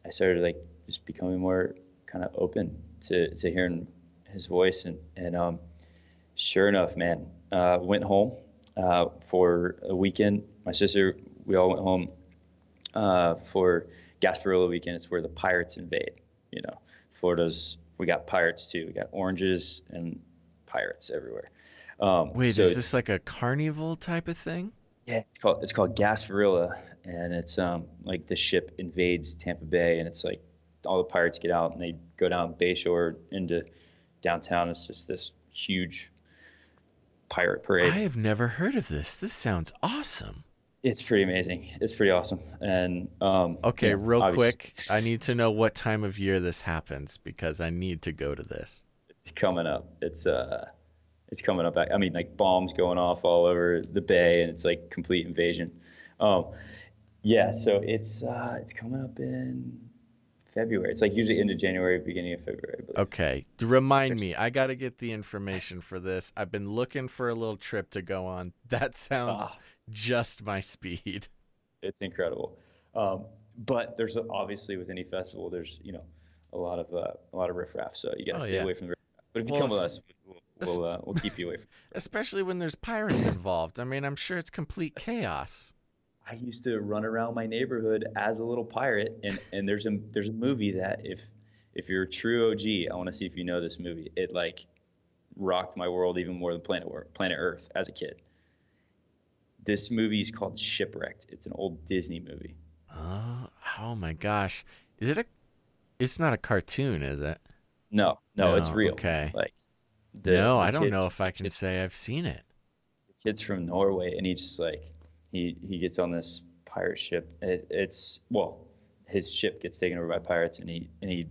like just becoming more kind of open to hearing his voice, and sure enough, man, went home for a weekend. My sister, we all went home for Gasparilla weekend. It's where the pirates invade. Florida's, we got pirates too. We got oranges and pirates everywhere. Wait, so is this like a carnival type of thing? Yeah, it's called Gasparilla, and it's like the ship invades Tampa Bay, and it's like all the pirates get out and they go down Bayshore into downtown. It's just this huge pirate parade. I have never heard of this. This sounds awesome. It's pretty amazing. It's pretty awesome. And okay, real quick, I need to know what time of year this happens because I need to go to this. It's coming up. It's coming up. I mean, like bombs going off all over the bay, and it's like complete invasion. Yeah, so it's coming up in February. It's like usually into January, beginning of February. Okay, remind me. I got to get the information for this. I've been looking for a little trip to go on. That sounds just my speed. It's incredible. But there's obviously with any festival, there's a lot of riffraff. So you got to stay away from the riffraff. But if you come with us, we'll keep you away from it. Especially when there's pirates involved. I mean, I'm sure it's complete chaos. I used to run around my neighborhood as a little pirate, and there's a movie that if you're a true OG, I want to see if you know this movie. It like rocked my world even more than Planet Earth as a kid. This movie is called Shipwrecked. It's an old Disney movie. Oh my gosh. It's not a cartoon, is it? No, it's real. Okay. Like I don't know if I can say I've seen it. The kid's from Norway, and he's just like he gets on this pirate ship. his ship gets taken over by pirates, and he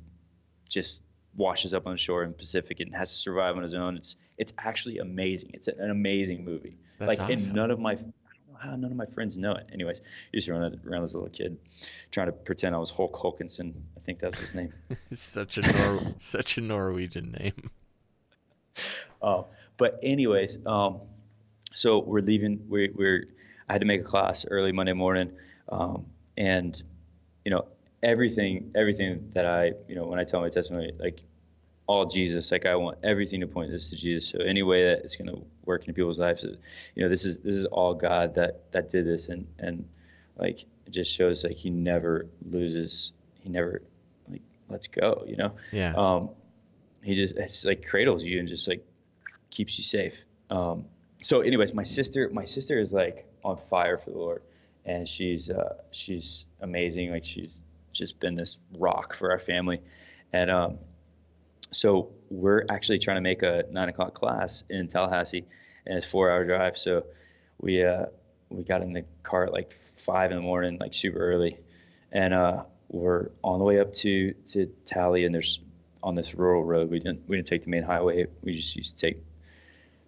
just washes up on the shore in the Pacific and has to survive on his own. It's actually amazing. It's an amazing movie. That's And awesome. I don't know how none of my friends know it. Anyways, I used to run around as a little kid, trying to pretend I was Hulk Hulkinson. I think that's his name. Such a Norwegian name. But anyways, so we're leaving. I had to make a class early Monday morning, and you know everything that I when I tell my testimony, like all Jesus, like I want everything to point this to Jesus. So any way that it's going to work in people's lives, this is all God that did this, and like it just shows like he never loses, he never like lets go. Yeah. He just it's like cradles you and just like keeps you safe. So anyways, my sister is like on fire for the Lord, and she's amazing. Like she's just been this rock for our family. And so we're actually trying to make a 9 o'clock class in Tallahassee, and it's a 4-hour drive. So we got in the car at like 5 a.m, like super early, and we're on the way up to Tally, and there's on this rural road. We didn't take the main highway. We just used to take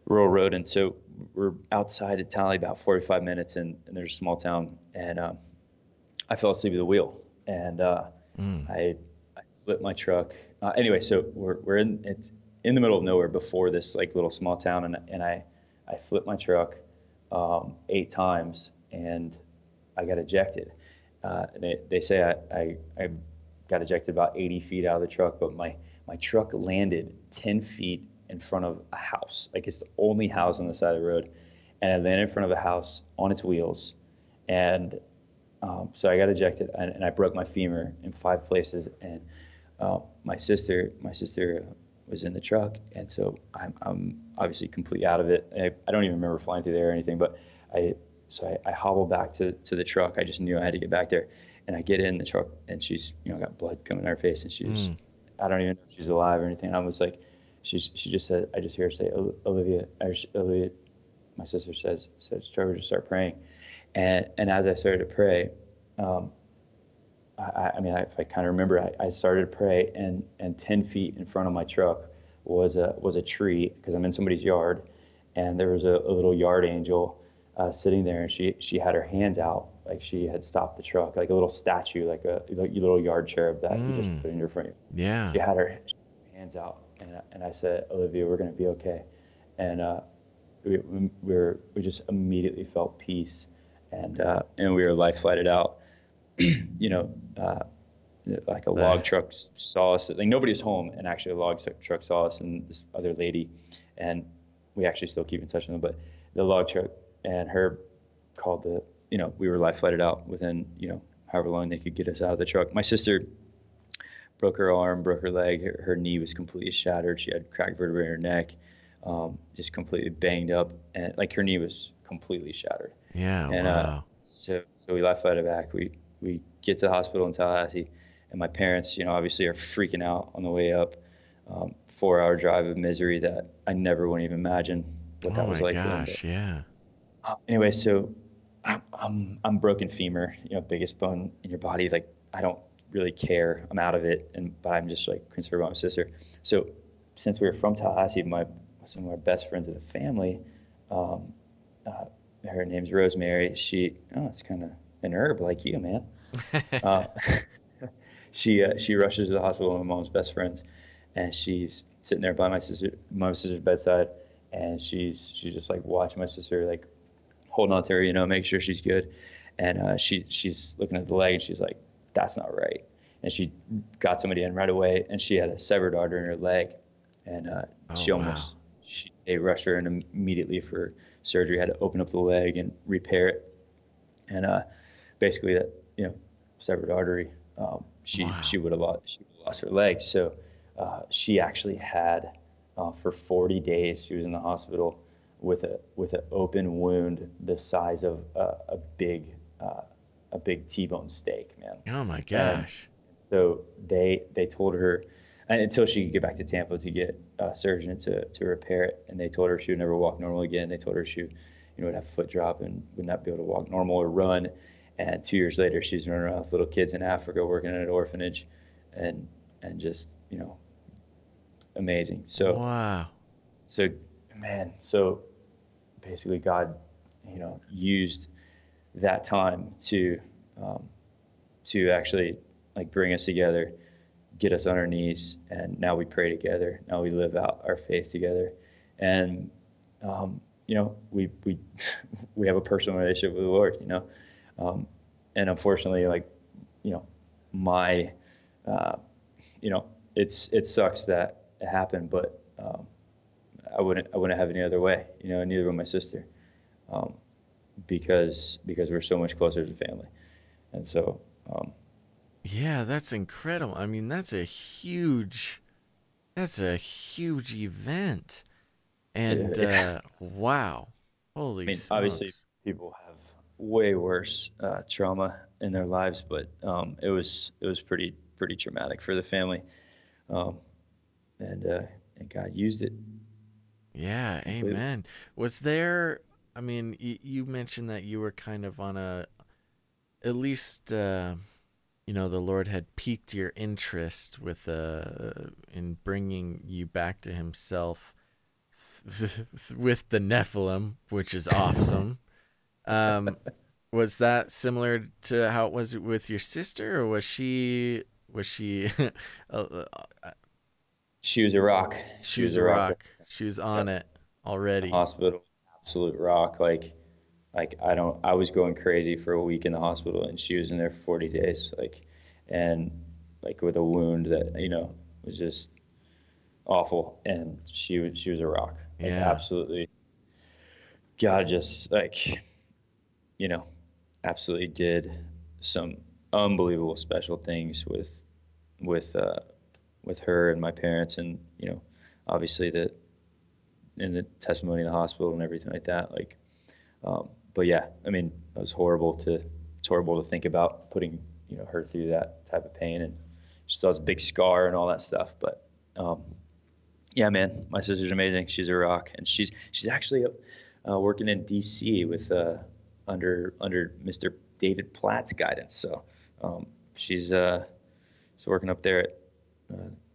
rural road, and so we're outside of Tally about 45 minutes, and there's a small town, and I fell asleep at the wheel, and I flipped my truck. Anyway, so we're it's in the middle of nowhere before this like little small town, and I flipped my truck 8 times, and I got ejected. They say I got ejected about 80 feet out of the truck, but my truck landed 10 feet in front of a house. Like it's the only house on the side of the road, and I landed in front of a house on its wheels, and so I got ejected, and I broke my femur in 5 places. And my sister was in the truck, and so I'm obviously completely out of it. I don't even remember flying through there or anything, but I hobbled back to the truck. I just knew I had to get back there, and I get in the truck, and she's got blood coming in her face, and she's I don't even know if she's alive or anything. I was like, she just said, I just hear her say, Olivia, my sister says Trevor, just start praying. And as I started to pray, if I kind of remember, I started to pray, and 10 feet in front of my truck was a tree, because I'm in somebody's yard, and there was a little yard angel sitting there, and she had her hands out like she had stopped the truck, like a little statue, like a little yard cherub that you just put in your front. Yeah. She had her hands out, and I said, Olivia, we're going to be okay. And we just immediately felt peace, and we were life flighted out. Like a log truck saw us. Like nobody was home, and actually a log truck saw us and this other lady, and we actually still keep in touch with them. But the log truck and her called we were life flighted out within however long they could get us out of the truck. My sister broke her arm, broke her leg, her knee was completely shattered. She had cracked vertebrae in her neck, just completely banged up, and like her knee was completely shattered. Yeah. And wow. So we life flighted back. We get to the hospital in Tallahassee, and my parents, obviously are freaking out on the way up. 4-hour drive of misery that I never would even imagine what that was like. Oh my gosh, yeah. Anyway, so I'm broken femur, biggest bone in your body. Like I don't really care. I'm out of it, but I'm just like concerned about my sister. So since we were from Tallahassee, some of our best friends of the family, her name's Rosemary. It's kind of an herb like you, man. She rushes to the hospital with my mom's best friends, and she's sitting there by my sister's bedside, and she's just like watching my sister, like holding on to her, make sure she's good. And she's looking at the leg, and she's like, that's not right. And she got somebody in right away, and she had a severed artery in her leg, and they rushed her in immediately for surgery. Had to open up the leg and repair it, and basically that severed artery, she would have lost her leg. So she actually had for 40 days she was in the hospital with an open wound the size of a big T-bone steak, man. Oh my gosh. So they told her, and until she could get back to Tampa to get a surgeon to repair it, and they told her she would never walk normal again. They told her she would have a foot drop and would not be able to walk normal or run. And 2 years later, she's running around with little kids in Africa, working in an orphanage, and just amazing. Wow. So man, so basically God, used that time um, to actually like bring us together, get us on our knees, and now we pray together. Now we live out our faith together, and we we have a personal relationship with the Lord. And unfortunately, like my uh, it sucks that it happened, but I wouldn't have any other way. Neither would my sister, um, because we're so much closer as a family, and so Yeah, that's incredible. I mean, that's a huge event. And yeah. wow. I Holy mean, obviously, smokes. people have way worse trauma in their lives, but it was pretty traumatic for the family, um, and God used it Yeah, completely. amen. Was there, I mean, you mentioned that you were kind of on at least, the Lord had piqued your interest in bringing you back to Himself with the Nephilim, which is awesome. Um, was that similar to how it was with your sister, or was she uh, She was a rock. she She was was a a rock. rock? She was on Yep. it The already. hospital, absolute rock. Like I was going crazy for a week in the hospital, and she was in there for 40 days. And like with a wound that was just awful, and she was a rock. Like Yeah, absolutely, God just you know absolutely did some unbelievable special things with uh, with her and my parents, and obviously the in the testimony in the hospital and everything like that. But yeah, I mean, it's horrible to think about putting her through that type of pain, and she still has a big scar and all that stuff. But um, yeah, man, my sister's amazing. She's a rock, and she's actually working in D.C. with under Mr. David Platt's guidance. So um, she's she's working up there at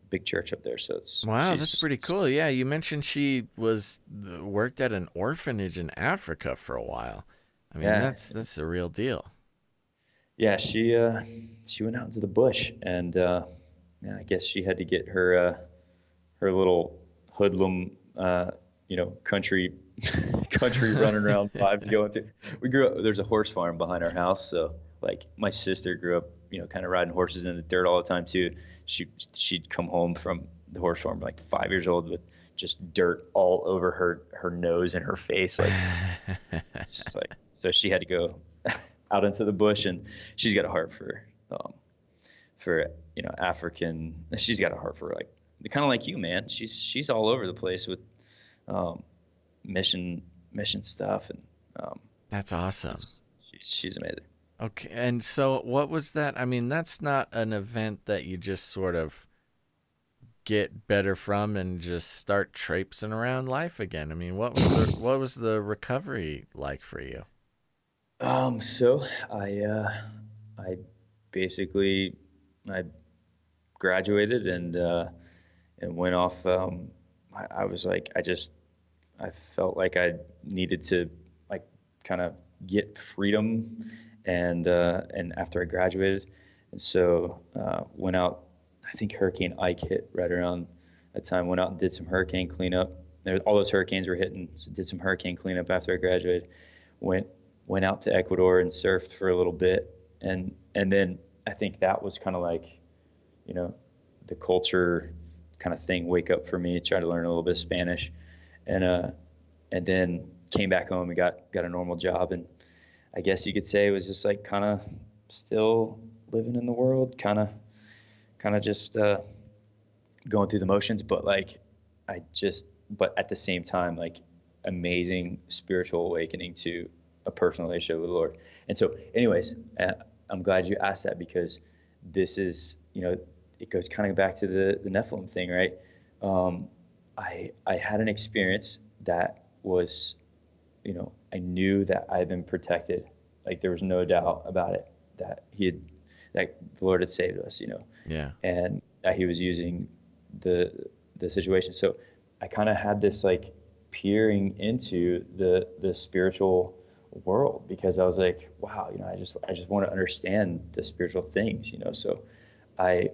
big church up there. So wow, that's pretty cool. Yeah, you mentioned she was worked at an orphanage in Africa for a while. I mean, yeah, that's a real deal. yeah. She went out into the bush, and yeah, I guess she had to get her little hoodlum, country country running around vibes going to. We grew up. There's a horse farm behind our house, so like my sister grew up, kind of riding horses in the dirt all the time too. She'd come home from the horse farm like 5 years old with just dirt all over her nose and her face, like just like so she had to go out into the bush, and she's got a heart for African. She's got a heart for like kind of like you, man. She's all over the place with um, mission stuff, and um, That's awesome. she's amazing. Okay, and so what was that? I mean, that's not an event that you just sort of get better from and just start traipsing around life again. I mean, what was the recovery like for you? So I basically I graduated and went off. I was like I felt like I needed to like kind of get freedom, and after I graduated, and so went out. I think Hurricane Ike hit right around that time. Went out and did some hurricane cleanup. All those hurricanes were hitting, so did some hurricane cleanup after I graduated. Went went out to Ecuador and surfed for a little bit, and then I think that was kind of like you know the culture kind of thing wake up for me. Try to learn a little bit of Spanish, and then came back home and got a normal job, and I guess you could say it was just like kind of still living in the world, kind of just going through the motions, but like but at the same time, like amazing spiritual awakening to a personal relationship with the Lord. And so, anyways, I'm glad you asked that, because this is, it goes kind of back to the Nephilim thing, right? Um, I had an experience that was, I knew that I've been protected Like there was no doubt about it that that the Lord had saved us, Yeah. and that he was using the situation. So I kind of had this like peering into the spiritual world, because I was like, wow, I just want to understand the spiritual things, So I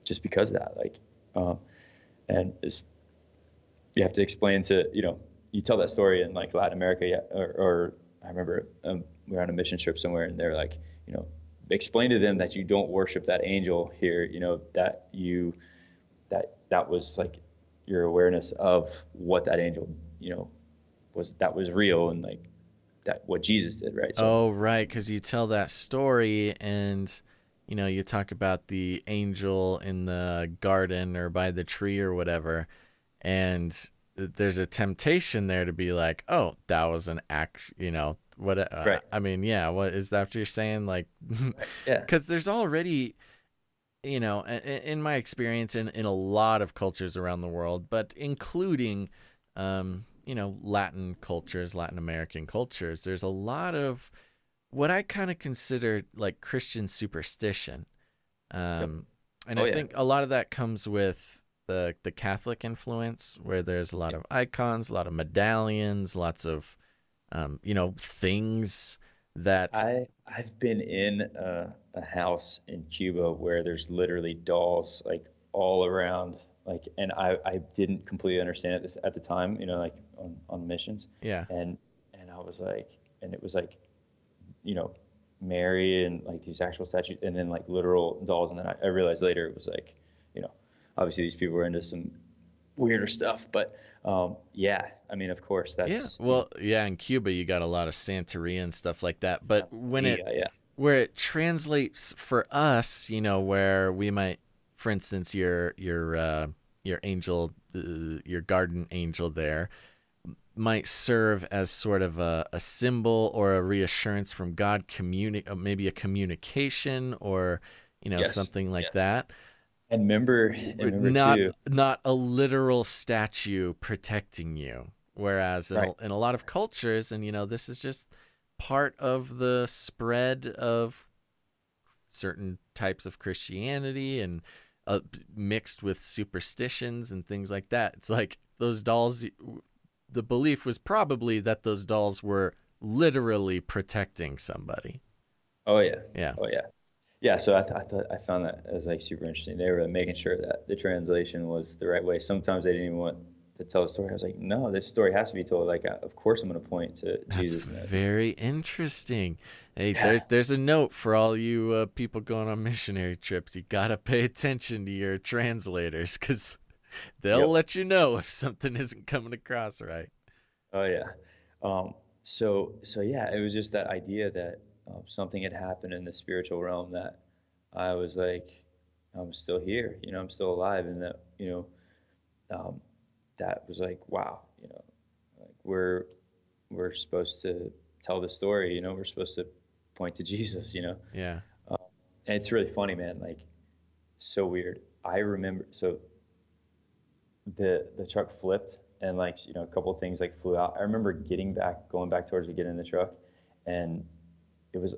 just because of that, like, and it's, you have to explain to, you tell that story in like Latin America, yeah, or I remember we were on a mission trip somewhere, and they're like, explain to them that you don't worship that angel here, that was like your awareness of what that angel, that was real, and like that what Jesus did, right? So Oh, right, because you tell that story, and you talk about the angel in the garden or by the tree or whatever, and there's a temptation there to be like, oh, that was an act, what? right, I mean, yeah, what is that what you're saying? Like, right. Yeah, because there's already, in my experience, in a lot of cultures around the world, but including, Latin cultures, Latin American cultures, there's a lot of what I kind of consider like Christian superstition. yep. And Oh I yeah, think a lot of that comes with the Catholic influence, where there's a lot of icons, a lot of medallions, lots of, things that. I've been in a house in Cuba where there's literally dolls like all around, like, and I didn't completely understand it at the time, like on missions, Yeah. and I was like, and it was like, you know, Mary and like these actual statues, and then like literal dolls, and then I realized later it was like, you know, obviously these people were into some weirder stuff, but yeah, I mean, of course, Yeah. that's Well, yeah, in Cuba you got a lot of Santeria and stuff like that. But yeah, where it translates for us, where we might, for instance, your angel, your garden angel there might serve as sort of a symbol or a reassurance from God, maybe a communication, or yes, something like yes. that. And remember not too, not a literal statue protecting you, whereas right? in a lot of cultures, and this is just part of the spread of certain types of Christianity, and mixed with superstitions and things like that. It's like those dolls, the belief was probably that those dolls were literally protecting somebody. Oh yeah, Yeah. oh yeah, yeah. So I thought I found that as like super interesting. They were making sure that the translation was the right way. Sometimes they didn't even want to tell the story. I was like, no, this story has to be told. Like, of course I'm going to point to That's Jesus. very interesting. Hey, Yeah, there's a note for all you people going on missionary trips. You gotta pay attention to your translators, because they'll yep. let you know if something isn't coming across right. Oh yeah. So yeah, it was just that idea that something had happened in the spiritual realm, that I was like, I'm still here, I'm still alive, and that, um, that was like, wow, like we're supposed to tell the story, we're supposed to point to Jesus. Yeah. Um, and it's really funny, man, like so weird. I remember, so the truck flipped, and like, a couple of things like flew out. I remember going back towards to get in the truck, and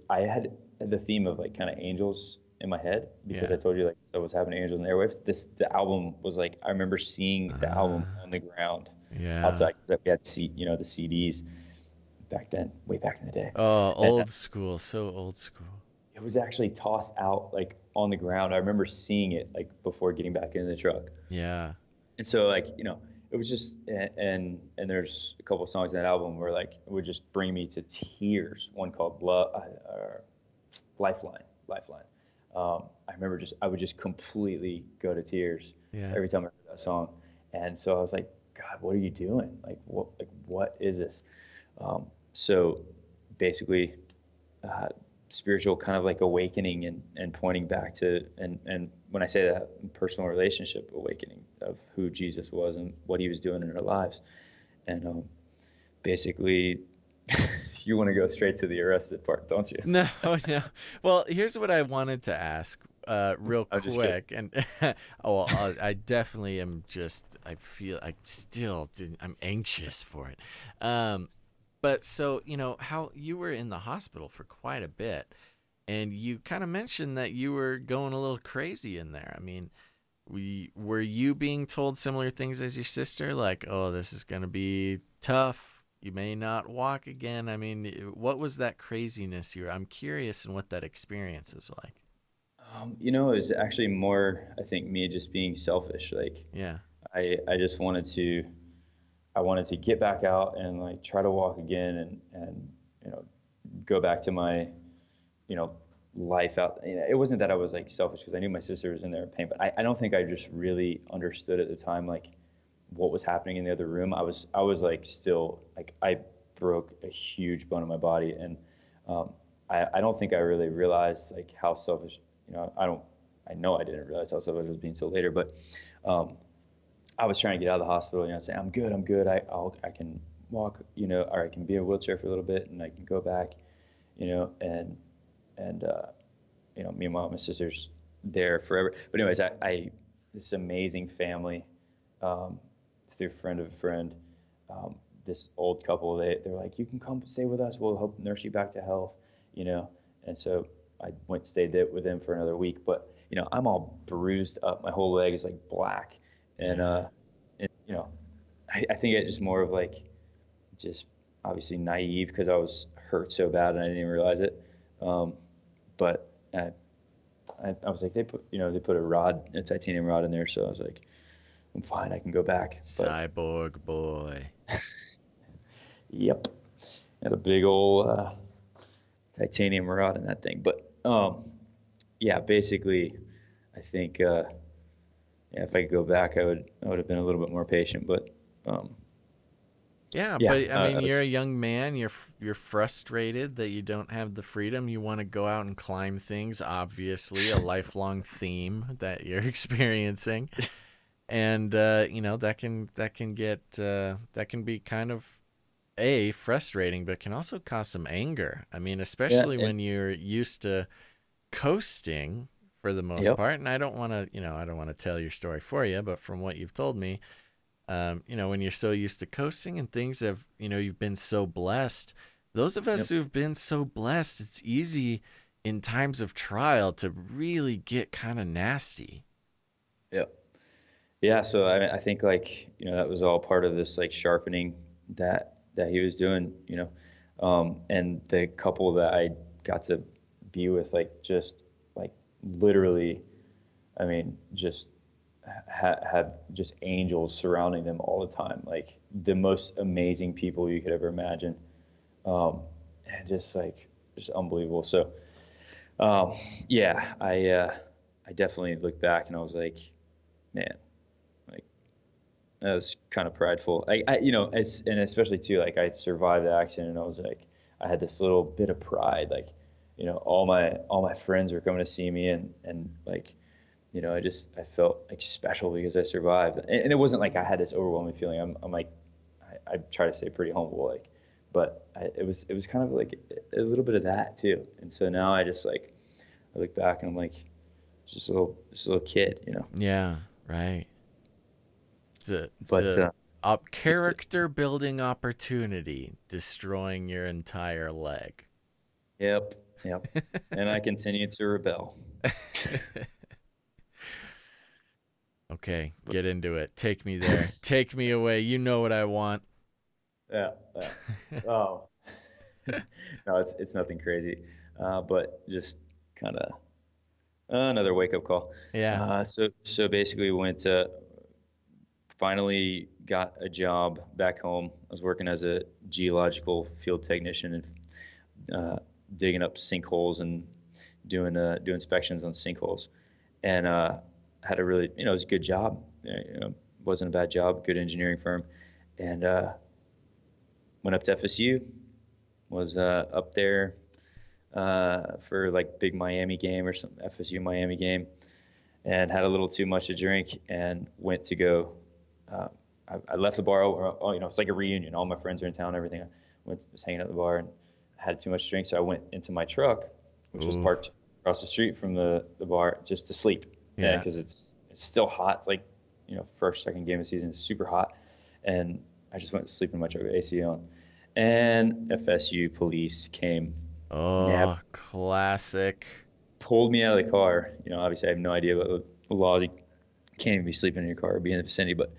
I had the theme of like kind of angels in my head, because Yeah. I told you like stuff was happening to angels in the airwaves. The album was like, I remember seeing the album on the ground Yeah. outside, because we had the CDs back then, way back in the day, Oh, and old school. So old school. it was actually tossed out like on the ground. I remember seeing it like before getting back into the truck. Yeah. And so like, it was just, and there's a couple of songs in that album where like it would just bring me to tears. One called Lifeline. I remember I would just completely go to tears Yeah. every time I heard that song. And so I was like, God, what are you doing? What is this? So basically, uh, spiritual kind of like awakening, and pointing back to, and when I say that, personal relationship awakening of who Jesus was and what he was doing in our lives. And basically, you want to go straight to the arrested part, don't you? No, no. Well, here's what I wanted to ask, real I'm just kidding. quick, and oh, I definitely am. I feel I'm anxious for it. But so, how you were in the hospital for quite a bit, and you kind of mentioned that you were going a little crazy in there. I mean, were you being told similar things as your sister? Like, oh, this is going to be tough. You may not walk again. I mean, what was that craziness I'm curious in what that experience was like. It was actually more, I think, me just being selfish. Like, Yeah. I just I wanted to get back out and like try to walk again and go back to my, you know, life out. It wasn't that I was like selfish because I knew my sister was in there in pain, but I don't think I just really understood at the time like what was happening in the other room. I was like still like I broke a huge bone in my body, and I don't think I really realized like how selfish. I know I didn't realize how selfish I was being so later, but I was trying to get out of the hospital, saying I'm good, I can walk, or I can be in a wheelchair for a little bit and I can go back, and meanwhile my sister's there forever. But anyways, I this amazing family, um, through a friend of a friend, this old couple, they're like, you can come stay with us, we'll help nurse you back to health, you know. And so I went stayed there with them for another week, but I'm all bruised up, my whole leg is like black, and Yeah. I think it's just more of like just obviously naive because I was hurt so bad and I didn't even realize it. But I was like, they put a titanium rod in there, so I was like, I'm fine, I can go back. But Cyborg boy. yep, had a big old titanium rod in that thing. But yeah, basically, I think yeah, if I could go back, I would have been a little bit more patient. But um, Yeah, yeah, but I mean, I you're a was young man. You're frustrated that you don't have the freedom. You want to go out and climb things. Obviously, a lifelong theme that you're experiencing, and that can be kind of frustrating, but can also cause some anger. I mean, yeah, especially and when you're used to coasting for the most yep, part. And I don't want to tell your story for you, but from what you've told me, when you're so used to coasting and things have, you've been so blessed. Those of us yep, who've been so blessed, it's easy in times of trial to really get kind of nasty. yep. Yeah, so I think like that was all part of this like sharpening that he was doing, and the couple that I got to be with, like just like literally, I mean, just have just angels surrounding them all the time, like the most amazing people you could ever imagine, um, and just unbelievable. So yeah, I definitely look back and I was like, man, like that was kind of prideful. It's and especially too like I survived the accident and I was like I had this little bit of pride, like all my friends were coming to see me and like I felt like special because I survived, and it wasn't like I had this overwhelming feeling. I'm like I try to stay pretty humble, like, but it was kind of like a little bit of that too. And so now I just like I look back and I'm like just a little kid. Yeah, right. It's But a it's character building opportunity, destroying your entire leg. yep, yep. And I continue to rebel. Okay, But get into it. Take me there. Take me away. You know what I want. yeah, yeah. Oh, no, it's nothing crazy, but just kind of another wake up call. Yeah. So basically went to finally got a job back home. I was working as a geological field technician and digging up sinkholes and doing inspections on sinkholes, and had a really it was a good job. Wasn't a bad job. Good engineering firm, and went up to FSU. Was up there for like big Miami game or some FSU Miami game, and had a little too much to drink and went to go. Uh, I left the bar. It's like a reunion. All my friends are in town. Everything. Was hanging at the bar and had too much to drink, so I went into my truck, which was Ooh. parked across the street from the bar, just to sleep. And Yeah. because it's still hot. It's like first second game of the season. It's super hot, and I just went to sleep in my truck with AC on, And FSU police came, Oh, classic. pulled me out of the car. Obviously I have no idea what the laws. You can't even be sleeping in your car or be in the vicinity, but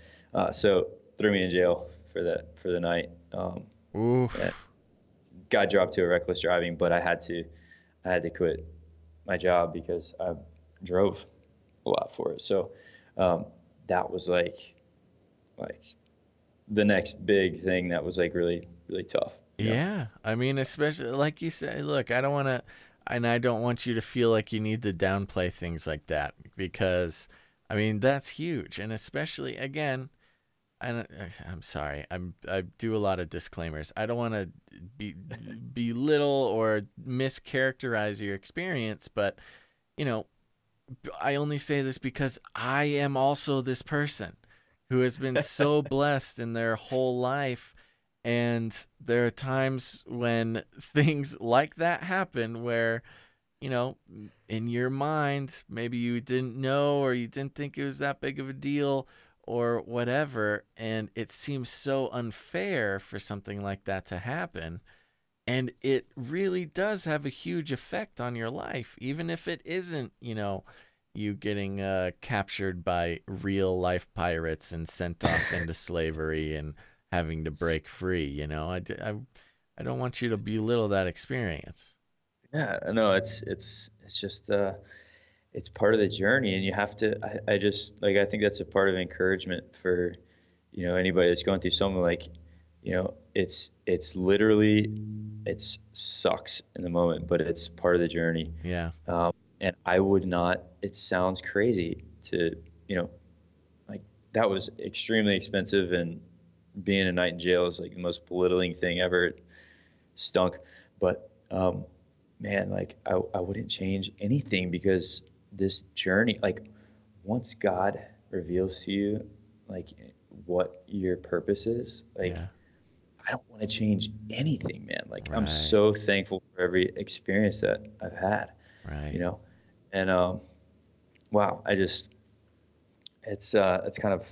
so threw me in jail for the night. And Oof. got dropped to a reckless driving, but I had to quit my job because I drove a lot for it. So that was like the next big thing that was like really really tough. Yeah. I mean, especially like you say, look, I don't want to, and I don't want you to feel like you need to downplay things like that because, I mean, that's huge. And especially, again, I'm sorry. I do a lot of disclaimers. I don't want to belittle or mischaracterize your experience, but you know, I only say this because I am also this person who has been so blessed in their whole life. And there are times when things like that happen where, in your mind, maybe you didn't know or you didn't think it was that big of a deal or whatever. And it seems so unfair for something like that to happen. And it really does have a huge effect on your life, even if it isn't, you getting captured by real life pirates and sent off into slavery and having to break free. I don't want you to belittle that experience. Yeah, no, it's just it's part of the journey, and you have to. I just like I think that's a part of encouragement for anybody that's going through something like it's literally it sucks in the moment, but it's part of the journey. Yeah. And I would not. It sounds crazy to like that was extremely expensive, and being a night in jail is like the most belittling thing ever. It stunk, but man, like I wouldn't change anything because this journey, like once God reveals to you like what your purpose is, like Yeah. I don't want to change anything, man. Like I'm Right. so thankful for every experience that I've had, Right. And wow, it's kind of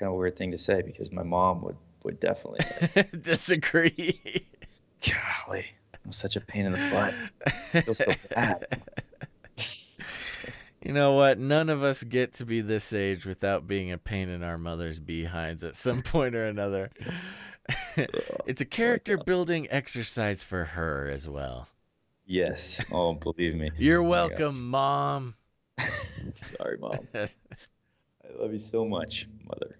a weird thing to say because my mom would definitely like, Disagree. golly, I'm such a pain in the butt. I feel so bad. You know what? None of us get to be this age without being a pain in our mother's behinds at some point or another. It's a character building exercise for her as well. Yes. Oh, believe me. You're Oh my welcome, Mom. gosh. Sorry, Mom. I love you so much, Mother.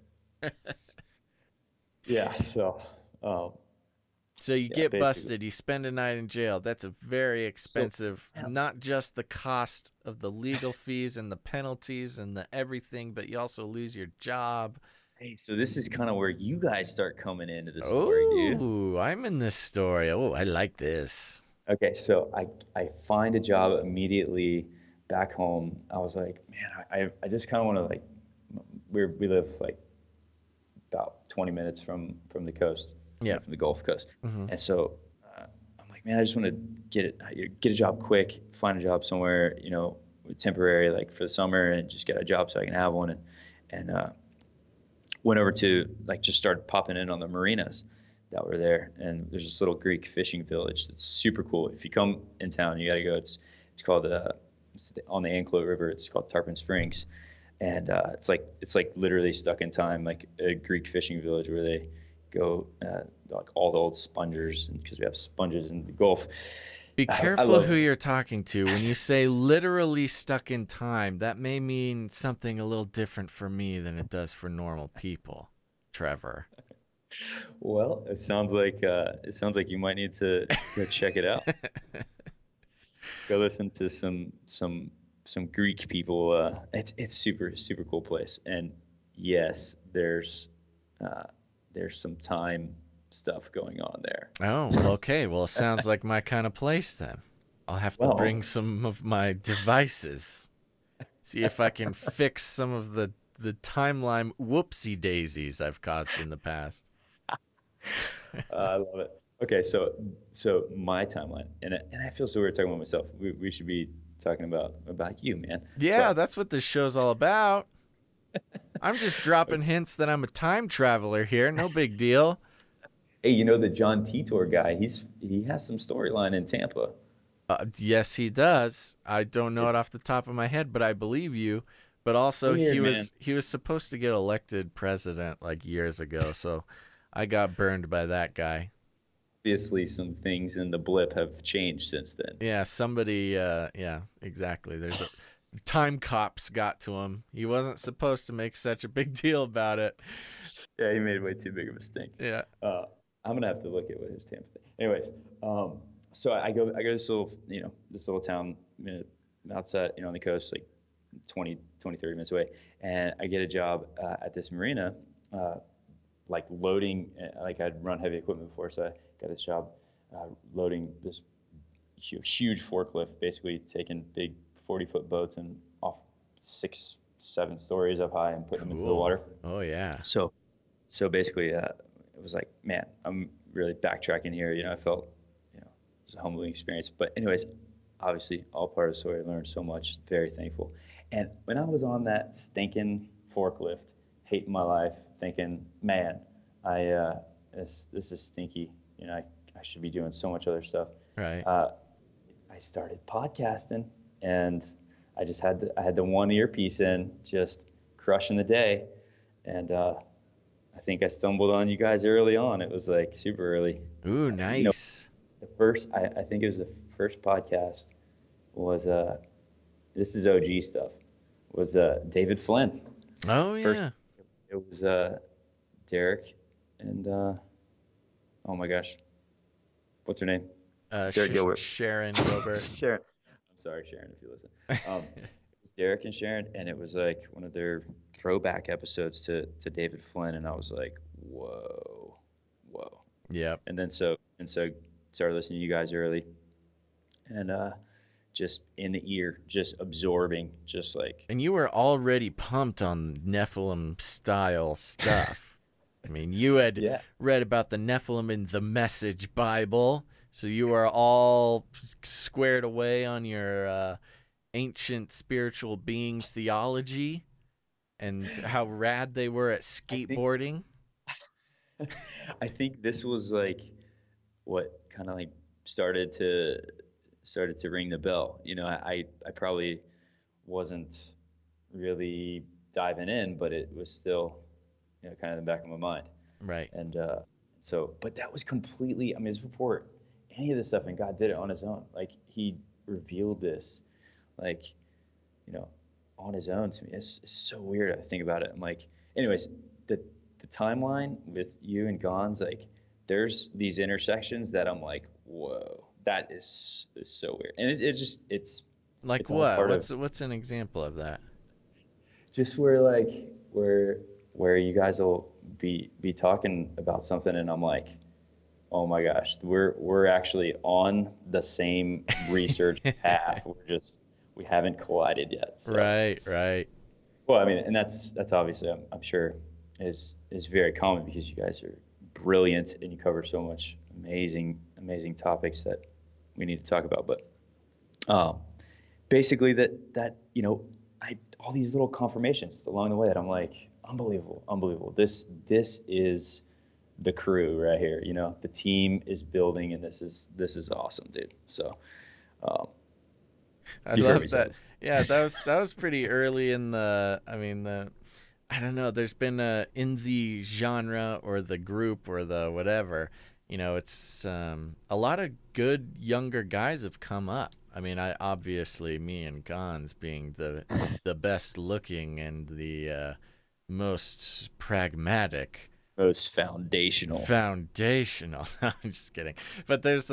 Yeah. So, So you yeah, get basically. busted, you spend a night in jail. That's a very expensive, Yeah. not just the cost of the legal fees and the penalties and the everything, but you also lose your job. Hey, so this is kind of where you guys start coming into the story, dude. Oh, I'm in this story. Oh, I like this. Okay, so I find a job immediately back home. I was like, man, I just kind of want to like we live like about 20 minutes from the coast, Yeah. from the Gulf Coast, Mm-hmm. and so I'm like, man, I just want to get a job quick, find a job somewhere, temporary, like for the summer, and just get a job so I can have one, and went over to like just started popping in on the marinas that were there, and there's this little Greek fishing village that's super cool. If you come in town, you got to go. It's called on the Anclote River. It's called Tarpon Springs, and it's like literally stuck in time, like a Greek fishing village where they go like all the old spongers, because we have sponges in the Gulf. Be careful who you're talking to. When you say literally stuck in time, that may mean something a little different for me than it does for normal people, Trevor. Well, it sounds like you might need to go check it out. Go listen to some Greek people. It's super super cool place, and yes, there's some time stuff going on there. Oh, okay. Well, it sounds like my kind of place then. I'll have to bring some of my devices. See if I can fix some of the timeline whoopsie daisies I've caused in the past. I love it. Okay, so my timeline, and I feel so weird talking about myself. We should be talking about you, man. Yeah, that's what this show's all about. I'm just dropping hints that I'm a time traveler here. No big deal. Hey, you know the John Titor guy? He has some storyline in Tampa. Yes, he does. I don't know it off the top of my head, but I believe you. But also, Weird, man. he was supposed to get elected president like years ago, so I got burned by that guy. Obviously, some things in the blip have changed since then. Yeah, somebody. Yeah, exactly. There's a time cops got to him. He wasn't supposed to make such a big deal about it. Yeah, he made way too big of a stink. Yeah. I'm gonna have to look at what his Tampa thing. Anyways, so I go to this little this little town outside on the coast, like 30 minutes away, and I get a job at this marina, like loading. Like I'd run heavy equipment before, so I got this job loading this huge forklift, basically taking big 40-foot boats and off 6, 7 stories up high and putting them into the water. Oh yeah. So basically, it was like, man, I'm really backtracking here. I felt, it's a humbling experience. But anyways, obviously, all part of the story. I learned so much. Very thankful. And when I was on that stinking forklift, hating my life, thinking, man, this is stinky. I should be doing so much other stuff. Right. I started podcasting, and I had the one earpiece in, just crushing the day, and I think I stumbled on you guys early on. It was like super early. Ooh, nice. I think it was the first podcast was this is OG stuff. Was David Flynn. Oh yeah. First, it was Derek and oh my gosh, what's her name? Derek Gilbert. Sharon Gilbert. Sharon. I'm sorry, Sharon, if you listen. It was Derek and Sharon, and it was like one of their throwback episodes to David Flynn, and I was like, whoa. Yep. And then so started listening to you guys early, and just in the ear, just absorbing, just like. And you were already pumped on Nephilim style stuff. I mean, you had read about the Nephilim in the Message Bible, so you were all squared away on your ancient spiritual being theology and how rad they were at skateboarding. I think this was like what kind of like started to ring the bell. I probably wasn't really diving in, but it was still kind of in the back of my mind. Right. And but that was completely, I mean, it's before any of this stuff, and God did it on his own. Like he revealed this, like, on his own to me. It's so weird. I think about it. I'm like, anyways, the timeline with you and Gons, like there's these intersections that I'm like, whoa, that is so weird. And it's like it's what? What's an example of that? Just where you guys will be talking about something, and I'm like, oh my gosh, we're actually on the same research path. We haven't collided yet. So. Right. Well, I mean, and that's obviously I'm sure is very common because you guys are brilliant and you cover so much amazing topics that we need to talk about. But basically that I all these little confirmations along the way that I'm like, unbelievable. This is the crew right here. The team is building, and this is awesome, dude. So I love that. Yeah, that was pretty early in the. I mean, I don't know. There's been in the genre or the group or the whatever. It's a lot of good younger guys have come up. I mean, obviously me and Gons being the best looking and the most pragmatic. Most foundational. I'm just kidding. But there's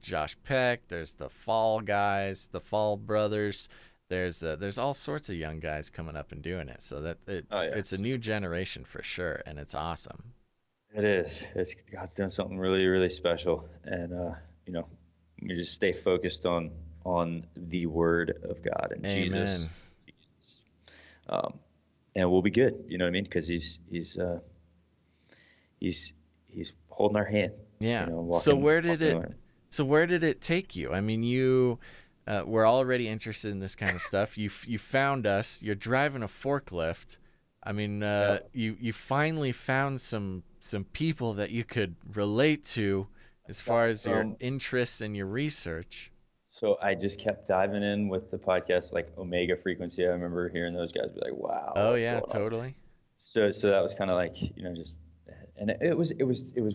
Josh Peck, there's the Fall guys, the Fall brothers. There's all sorts of young guys coming up and doing it. So it's a new generation for sure, and it's awesome. It is. God's doing something really, really special, and you just stay focused on the Word of God and Amen. Jesus. And we'll be good. You know what I mean? Because he's holding our hand. Yeah. So where did it take you? I mean, you were already interested in this kind of stuff. You found us. You're driving a forklift. I mean, you finally found some some people that you could relate to as far as your interests and your research. So I just kept diving in with the podcast, like Omega Frequency. I remember hearing those guys be like, "Wow, oh what's yeah, going on?" totally. So that was kind of like, just, and it was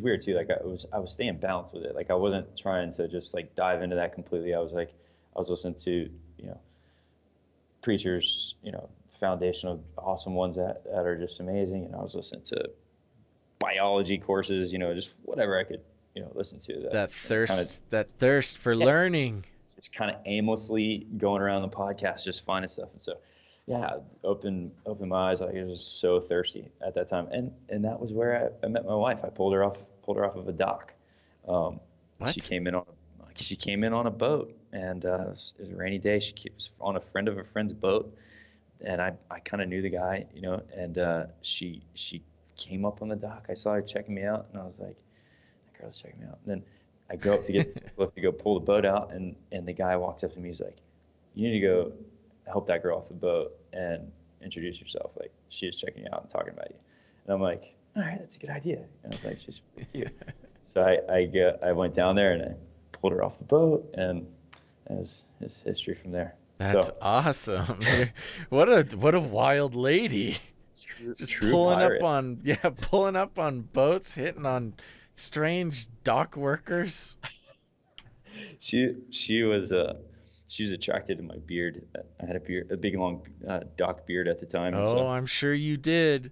weird too. Like I was staying balanced with it. Like I wasn't trying to just like dive into that completely. I was listening to, preachers, foundational, awesome ones that are just amazing. And I was listening to biology courses, just whatever I could, listen to. That thirst for learning. Just kind of aimlessly going around the podcast, just finding stuff. And so, yeah, open my eyes. Like I was just so thirsty at that time. And that was where I met my wife. I pulled her off of a dock. What? She came in on a boat, and it was a rainy day. She was on a friend of a friend's boat, and I kind of knew the guy, and she came up on the dock. I saw her checking me out, and I was like, that girl's checking me out. And then I go up to go pull the boat out, and the guy walks up to me. He's like, you need to go help that girl off the boat and introduce yourself. Like, she is checking you out and talking about you. And I'm like, all right, that's a good idea. And I was like, she's pretty cute. So I went down there and I pulled her off the boat, and it was history from there. That's awesome. What a wild lady. Just true pulling pirate. pulling up on boats, hitting on strange dock workers. She was attracted to my beard. I had a big long dock beard at the time. Oh, so, I'm sure you did.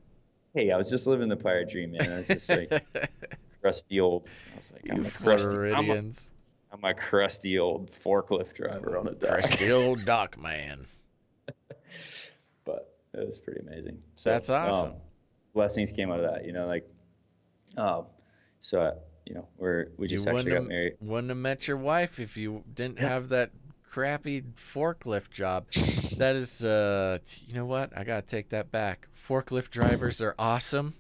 Hey, I was just living the pirate dream, man. I was just like crusty old. I was like, I'm a crusty old forklift driver on a dock. Crusty old dock man. But it was pretty amazing. So, that's awesome. Blessings came out of that, so we just actually got married. Wouldn't have met your wife if you didn't have that crappy forklift job. That is, you know what? I gotta take that back. Forklift drivers are awesome.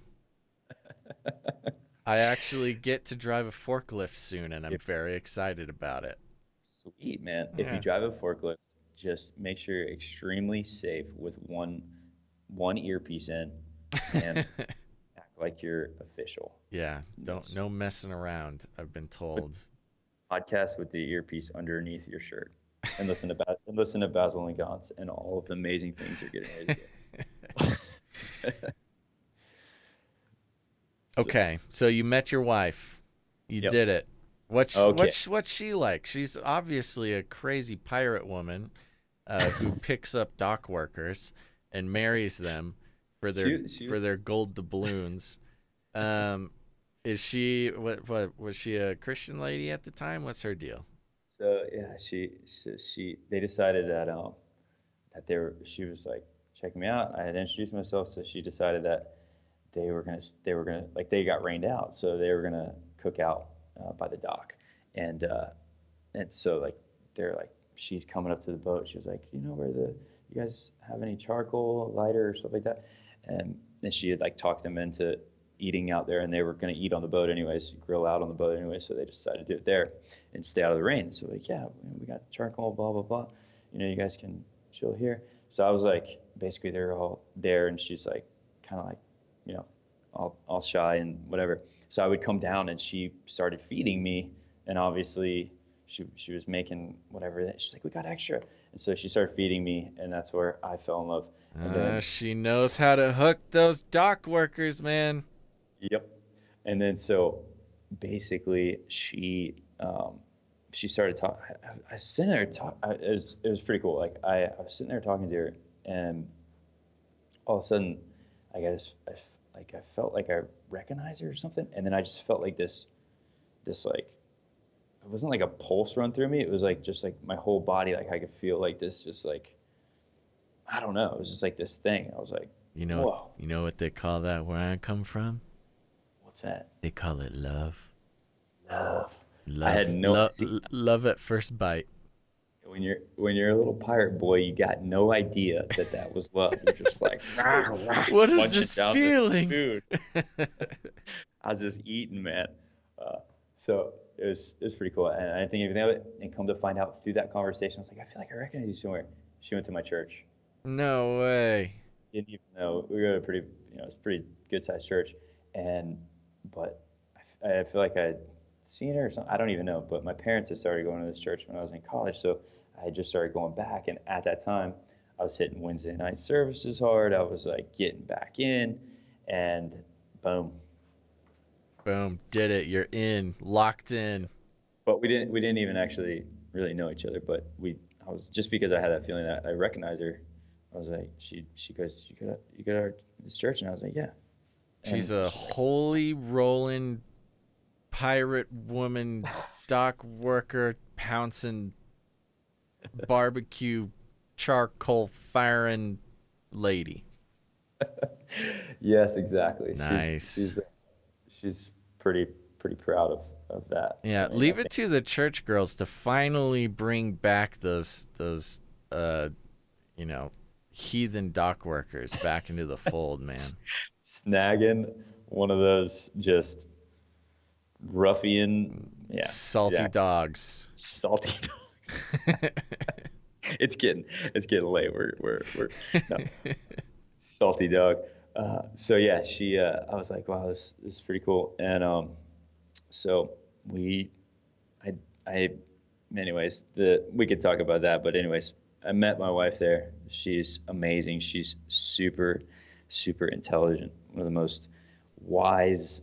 I actually get to drive a forklift soon, and I'm very excited about it. Sweet, man. Yeah. If you drive a forklift, just make sure you're extremely safe with one earpiece in, and act like you're official. Yeah, no messing around, I've been told. Podcast with the earpiece underneath your shirt, and listen to Basil and Gaunt's and all of the amazing things you're getting ready to do. Okay, so you met your wife. You did it. What's she like? She's obviously a crazy pirate woman who picks up dock workers and marries them for their gold doubloons. Is she what was she a Christian lady at the time? What's her deal? So yeah, they decided that she was like checking me out. I had introduced myself, so she decided that they were gonna like, they got rained out, so they were gonna cook out by the dock, and so like they're like, she's coming up to the boat. She was like, where you guys have any charcoal, lighter, or stuff like that, and she had like talked them into eating out there, and they were gonna eat on the boat anyways, grill out on the boat anyway, so they decided to do it there and stay out of the rain. So like, yeah, we got charcoal, blah blah blah, you guys can chill here. So I was like, basically they're all there, and she's like kind of like, all shy and whatever. So I would come down, and she started feeding me, and obviously she was making whatever. She's like, we got extra, and so she started feeding me, and that's where I fell in love. She knows how to hook those dock workers, man. Yep. And then so basically she started talking. I was sitting there talking. It was pretty cool. Like I was sitting there talking to her, and all of a sudden, I felt like I recognized her or something, and then I just felt like this like, it wasn't like a pulse run through me. It was like just like my whole body, like I could feel like this, just like, I don't know. It was just like this thing. I was like, whoa. You know what they call that where I come from? What's that? They call it love. Love. I had no love at first bite. When you're a little pirate boy, you got no idea that was love. You're just like, rah, rah, what is this feeling? Food. I was just eating, man. So it was pretty cool, and I didn't think anything of it. And come to find out through that conversation, I was like, I feel like I recognize you somewhere. She went to my church. No way. Didn't even know. We were it's a pretty good sized church, and but I feel like I'd seen her or something. I don't even know. But my parents had started going to this church when I was in college, so I had just started going back. And at that time, I was hitting Wednesday night services hard. I was like getting back in, and boom. Boom, did it. You're in, locked in. But we didn't even actually really know each other. But I was just because I had that feeling that I recognized her. I was like, she goes, you go to this church, and I was like, yeah. She's And a she's like, holy rolling pirate woman, dock worker, pouncing barbecue charcoal firing lady. yes, exactly. Nice. She's pretty proud of that. Yeah, I mean, I leave it think to the church girls to finally bring back those you know, heathen dock workers back into the fold, man. snagging one of those just ruffian, yeah, Salty exactly. dogs. Salty dogs. it's getting late. We're no salty dog. So yeah, I was like, wow, this is pretty cool. And so we, I, anyways, we could talk about that. But anyways, I met my wife there. She's amazing. She's super, super intelligent. One of the most wise,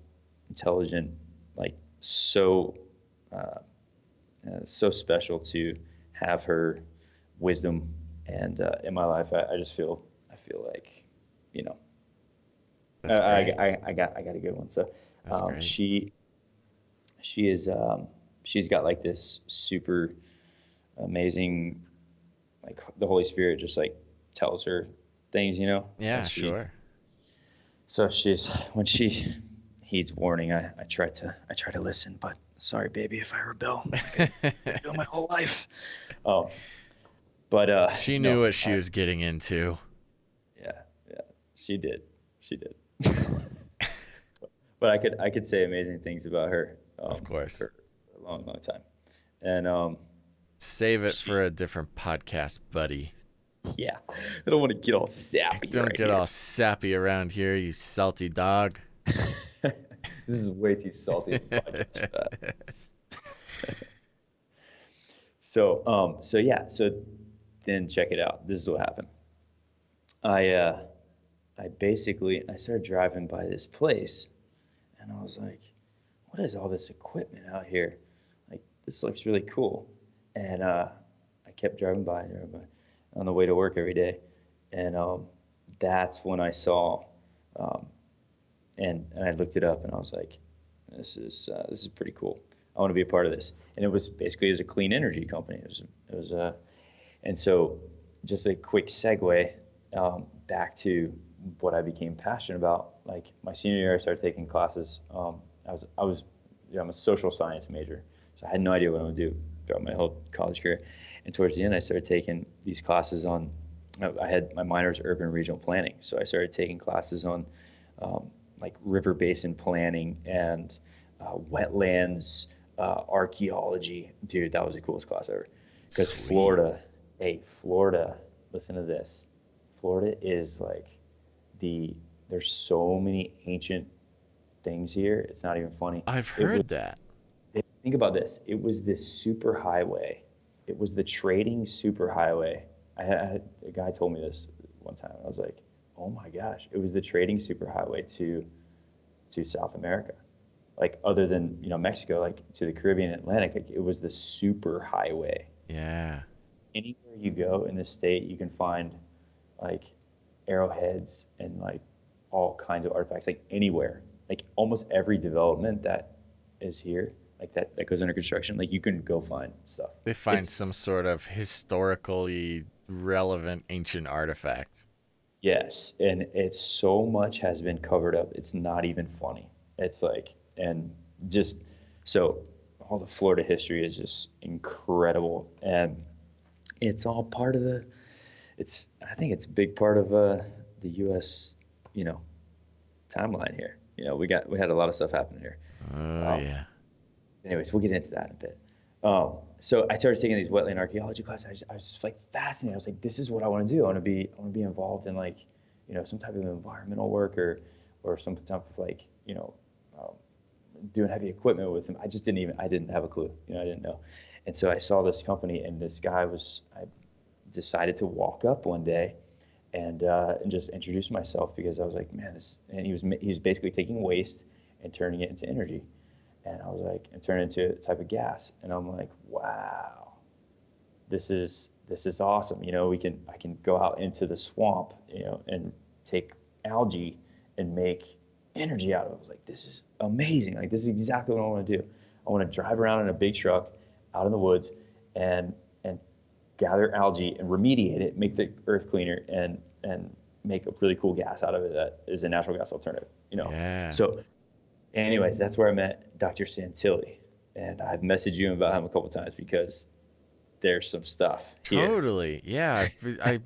intelligent, like so, so special to have her wisdom. And in my life, I just I feel like, you know, That's great. I got a good one. So That's great. she is she's got like this super amazing, like the Holy Spirit just like tells her things, you know. Yeah, Like sure. so she's when she heeds warning, I try to listen, but sorry, baby, if I rebel, like I do my whole life. Um, but She knew no, what she was getting into. yeah, yeah, she did. But I could say amazing things about her Of course. for a long time, and Save it she for a different podcast, buddy. yeah, I don't want to get all sappy Don't right get here. all sappy around here, you salty dog. This is way too salty of a podcast for that. So yeah, so then check it out. This is what happened. I I started driving by this place, and I was like, what is all this equipment out here? Like this looks really cool. And I kept driving by on the way to work every day, and that's when I saw, um, and I looked it up, and I was like, this is pretty cool. I want to be a part of this. And it was basically as a clean energy company. It was and so just a quick segue back to what I became passionate about. Like my senior year, I started taking classes. I was you know, I'm a social science major, so I had no idea what I would do throughout my whole college career. And towards the end, I started taking these classes on. I had my minor was urban regional planning, so I started taking classes on like river basin planning and wetlands archaeology. Dude, that was the coolest class ever. Because Sweet. Florida, listen to this. Florida is like there's so many ancient things here. It's not even funny. I've It heard was, that. think about this. It was this super highway. It was the trading super highway. I had a guy told me this one time. I was like, oh my gosh, it was the trading super highway to South America. Like other than, you know, Mexico, like to the Caribbean and Atlantic, like, it was the super highway. Yeah. Anywhere you go in the state, you can find like arrowheads and like all kinds of artifacts, like anywhere. Like almost every development that is here, like that goes under construction, like you can go find stuff. They find It's some sort of historically relevant ancient artifact. yes, and it's so much has been covered up. It's not even funny. It's like and just so all the Florida history is just incredible, and it's all part of the. It's I think it's a big part of the U.S. you know timeline here. You know we had a lot of stuff happening here. Oh, Um, yeah. anyways, we'll get into that in a bit. So I started taking these wetland archaeology classes. I was just like fascinated. I was like, this is what I want to do. I want to be involved in like, you know, some type of environmental work or some type of like, you know, um, doing heavy equipment with him. I didn't have a clue. I didn't know. And so I saw this company, and I decided to walk up one day and just introduce myself, because I was like, man, and he was basically taking waste and turning it into energy. And I was like, and turn it into a type of gas. And I'm like, wow, this is awesome. I can go out into the swamp, and take algae and make energy out of it. I was like, this is amazing. Like, this is exactly what I want to do. I want to drive around in a big truck out in the woods and gather algae and remediate it, make the earth cleaner, and make a really cool gas out of it that is a natural gas alternative. Yeah. So anyways, that's where I met Dr. Santilli, and I've messaged you about him a couple times because there's some stuff here. Totally. Yeah. I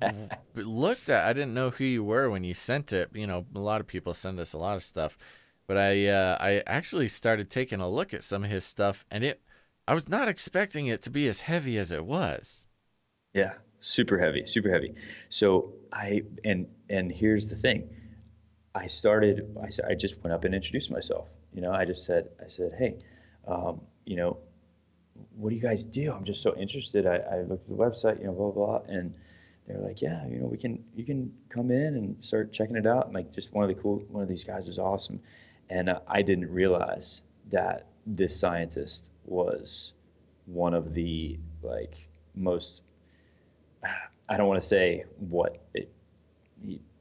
looked at, I didn't know who you were when you sent it. A lot of people send us a lot of stuff, but I actually started taking a look at some of his stuff, and I was not expecting it to be as heavy as it was. Yeah. Super heavy, super heavy. So and here's the thing. I just went up and introduced myself. I said, hey, what do you guys do? I'm just so interested. I looked at the website, blah, blah, and they're like, yeah, you can come in and start checking it out. And like, just one of these guys is awesome. And I didn't realize that this scientist was one of the most, I don't want to say what it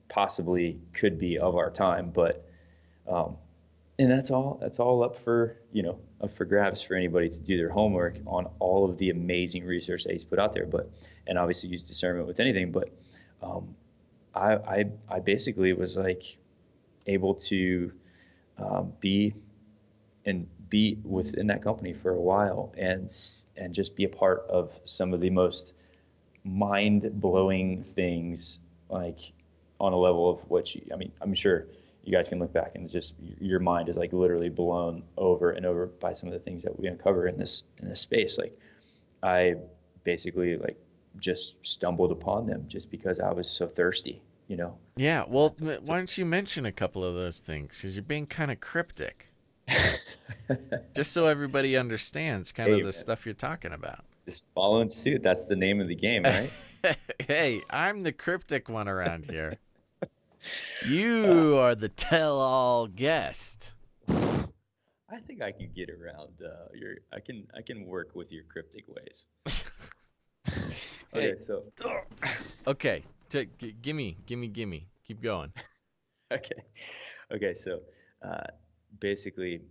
possibly could be of our time, but and that's all up for grabs for anybody to do their homework on all of the amazing research that he's put out there, and obviously use discernment with anything. But I basically was able to be within that company for a while, and just be a part of some of the most mind-blowing things, on a level of which, I'm sure you guys can look back and just your mind is literally blown over and over by some of the things that we uncover in this space. I basically just stumbled upon them just because I was so thirsty, Yeah. Well, why don't you mention a couple of those things? Because you're being kind of cryptic. Just so everybody understands the stuff you're talking about. Just following suit. That's the name of the game, right? Hey, I'm the cryptic one around here. You are the tell-all guest. I think I can get around I can work with your cryptic ways. Okay, so okay, gimme. Keep going. Okay. So basically,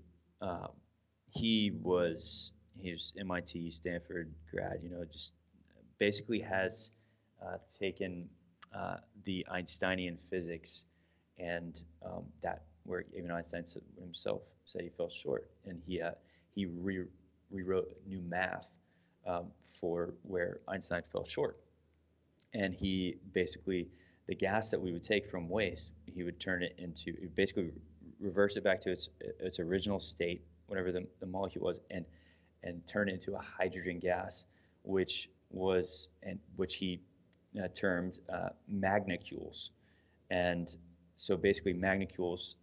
he was MIT, Stanford grad. Just basically has taken the Einsteinian physics, and that where even Einstein himself said he fell short, and he rewrote new math for where Einstein fell short, and he basically, the gas that we would take from waste, he would turn it into, basically reverse it back to its original state, whatever the molecule was, and turn it into a hydrogen gas, which he termed magnacules. And so basically magnacules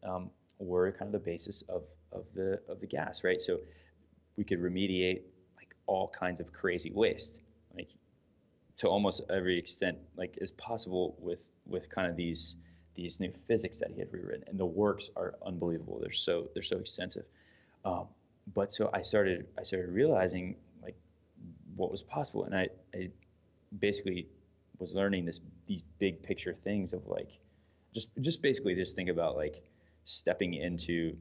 were kind of the basis of the gas, right? So we could remediate all kinds of crazy waste, to almost every extent is possible with kind of these new physics that he had rewritten, and the works are unbelievable. They're so extensive. But so I started realizing what was possible, and I basically was learning these big picture things of just basically just think about stepping into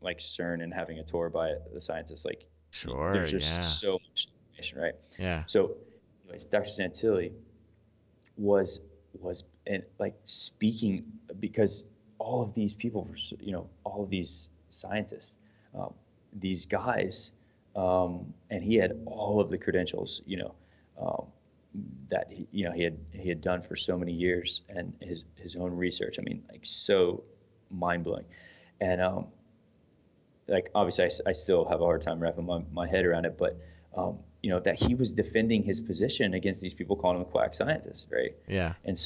CERN and having a tour by the scientists. Sure, there's just so much information, right? Yeah. So anyways, Dr. Santilli was and speaking, because all of these people, all of these scientists, these guys, and he had all of the credentials, that he had done for so many years, and his own research. So mind blowing, and obviously I still have a hard time wrapping my head around it, but that he was defending his position against these people calling him a quack scientist, right? Yeah. And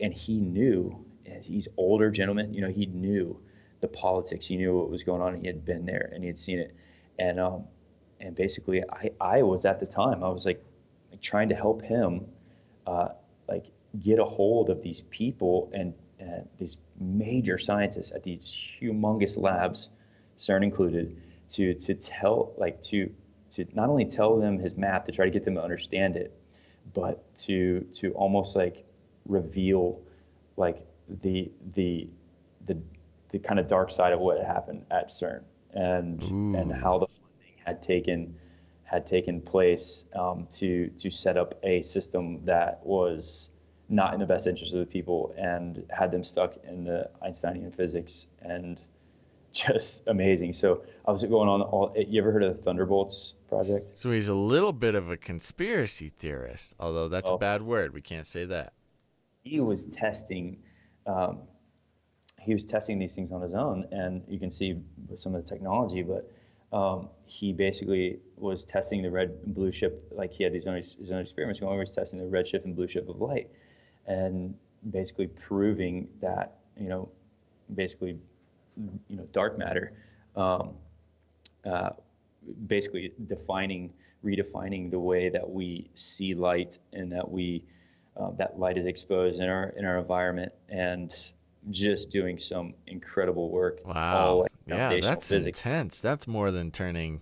and he knew, and he's older gentleman, he knew the politics. He knew what was going on. He had been there and he had seen it. And basically I was at the time, I was like trying to help him, like get a hold of these people and these major scientists at these humongous labs, CERN included, to tell, like to not only tell them his map, to try to get them to understand it, but to almost like reveal like the kind of dark side of what happened at CERN, and how the funding had taken place, to set up a system that was not in the best interest of the people and had them stuck in the Einsteinian physics, and just amazing. So I was going on you ever heard of the Thunderbolts project? So he's a little bit of a conspiracy theorist, although that's a bad word. We can't say that. He was testing, these things on his own, and you can see with some of the technology, but he basically was testing the red and blue shift. Like he had his own experiments going, where he was testing the red shift and blue shift of light, and basically proving that, dark matter, basically redefining the way that we see light, and that light is exposed in our environment, and just doing some incredible work. Wow. Yeah, that's physics. Intense. That's more than turning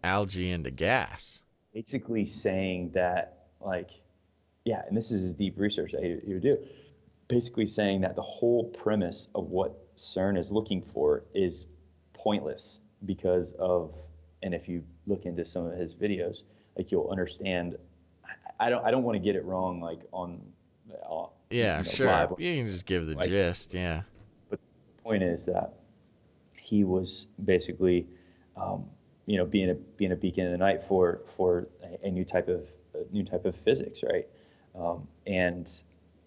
algae into gas. Basically saying that, like, yeah, and this is his deep research that he would do. Basically saying that the whole premise of what CERN is looking for is pointless because of, and if you look into some of his videos, like, you'll understand. I don't want to get it wrong, like on yeah, sure. Live. You can just give the gist, yeah. But the point is that he was basically, being a beacon in the night for a new type of physics, right? And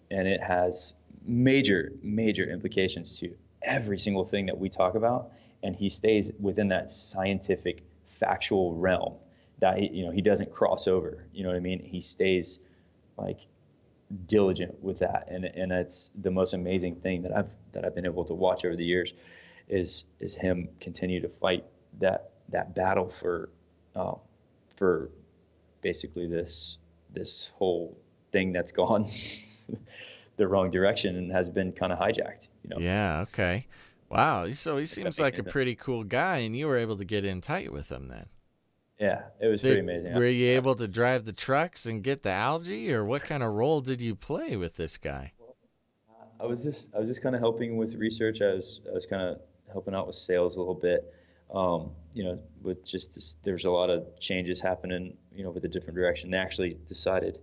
it has major implications to every single thing that we talk about. And he stays within that scientific, factual realm. That he doesn't cross over. You know what I mean? He stays like diligent with that, and that's the most amazing thing that I've been able to watch over the years, is him continue to fight that battle for basically this whole thing that's gone the wrong direction and has been kind of hijacked. Yeah. Okay. Wow. So he seems like a pretty cool guy, and you were able to get in tight with him then. Yeah, it was pretty amazing. Were you able to drive the trucks and get the algae, or what kind of role did you play with this guy? I was just kind of helping with research. I was kind of helping out with sales a little bit. With just this, there's a lot of changes happening, with a different direction. They actually decided,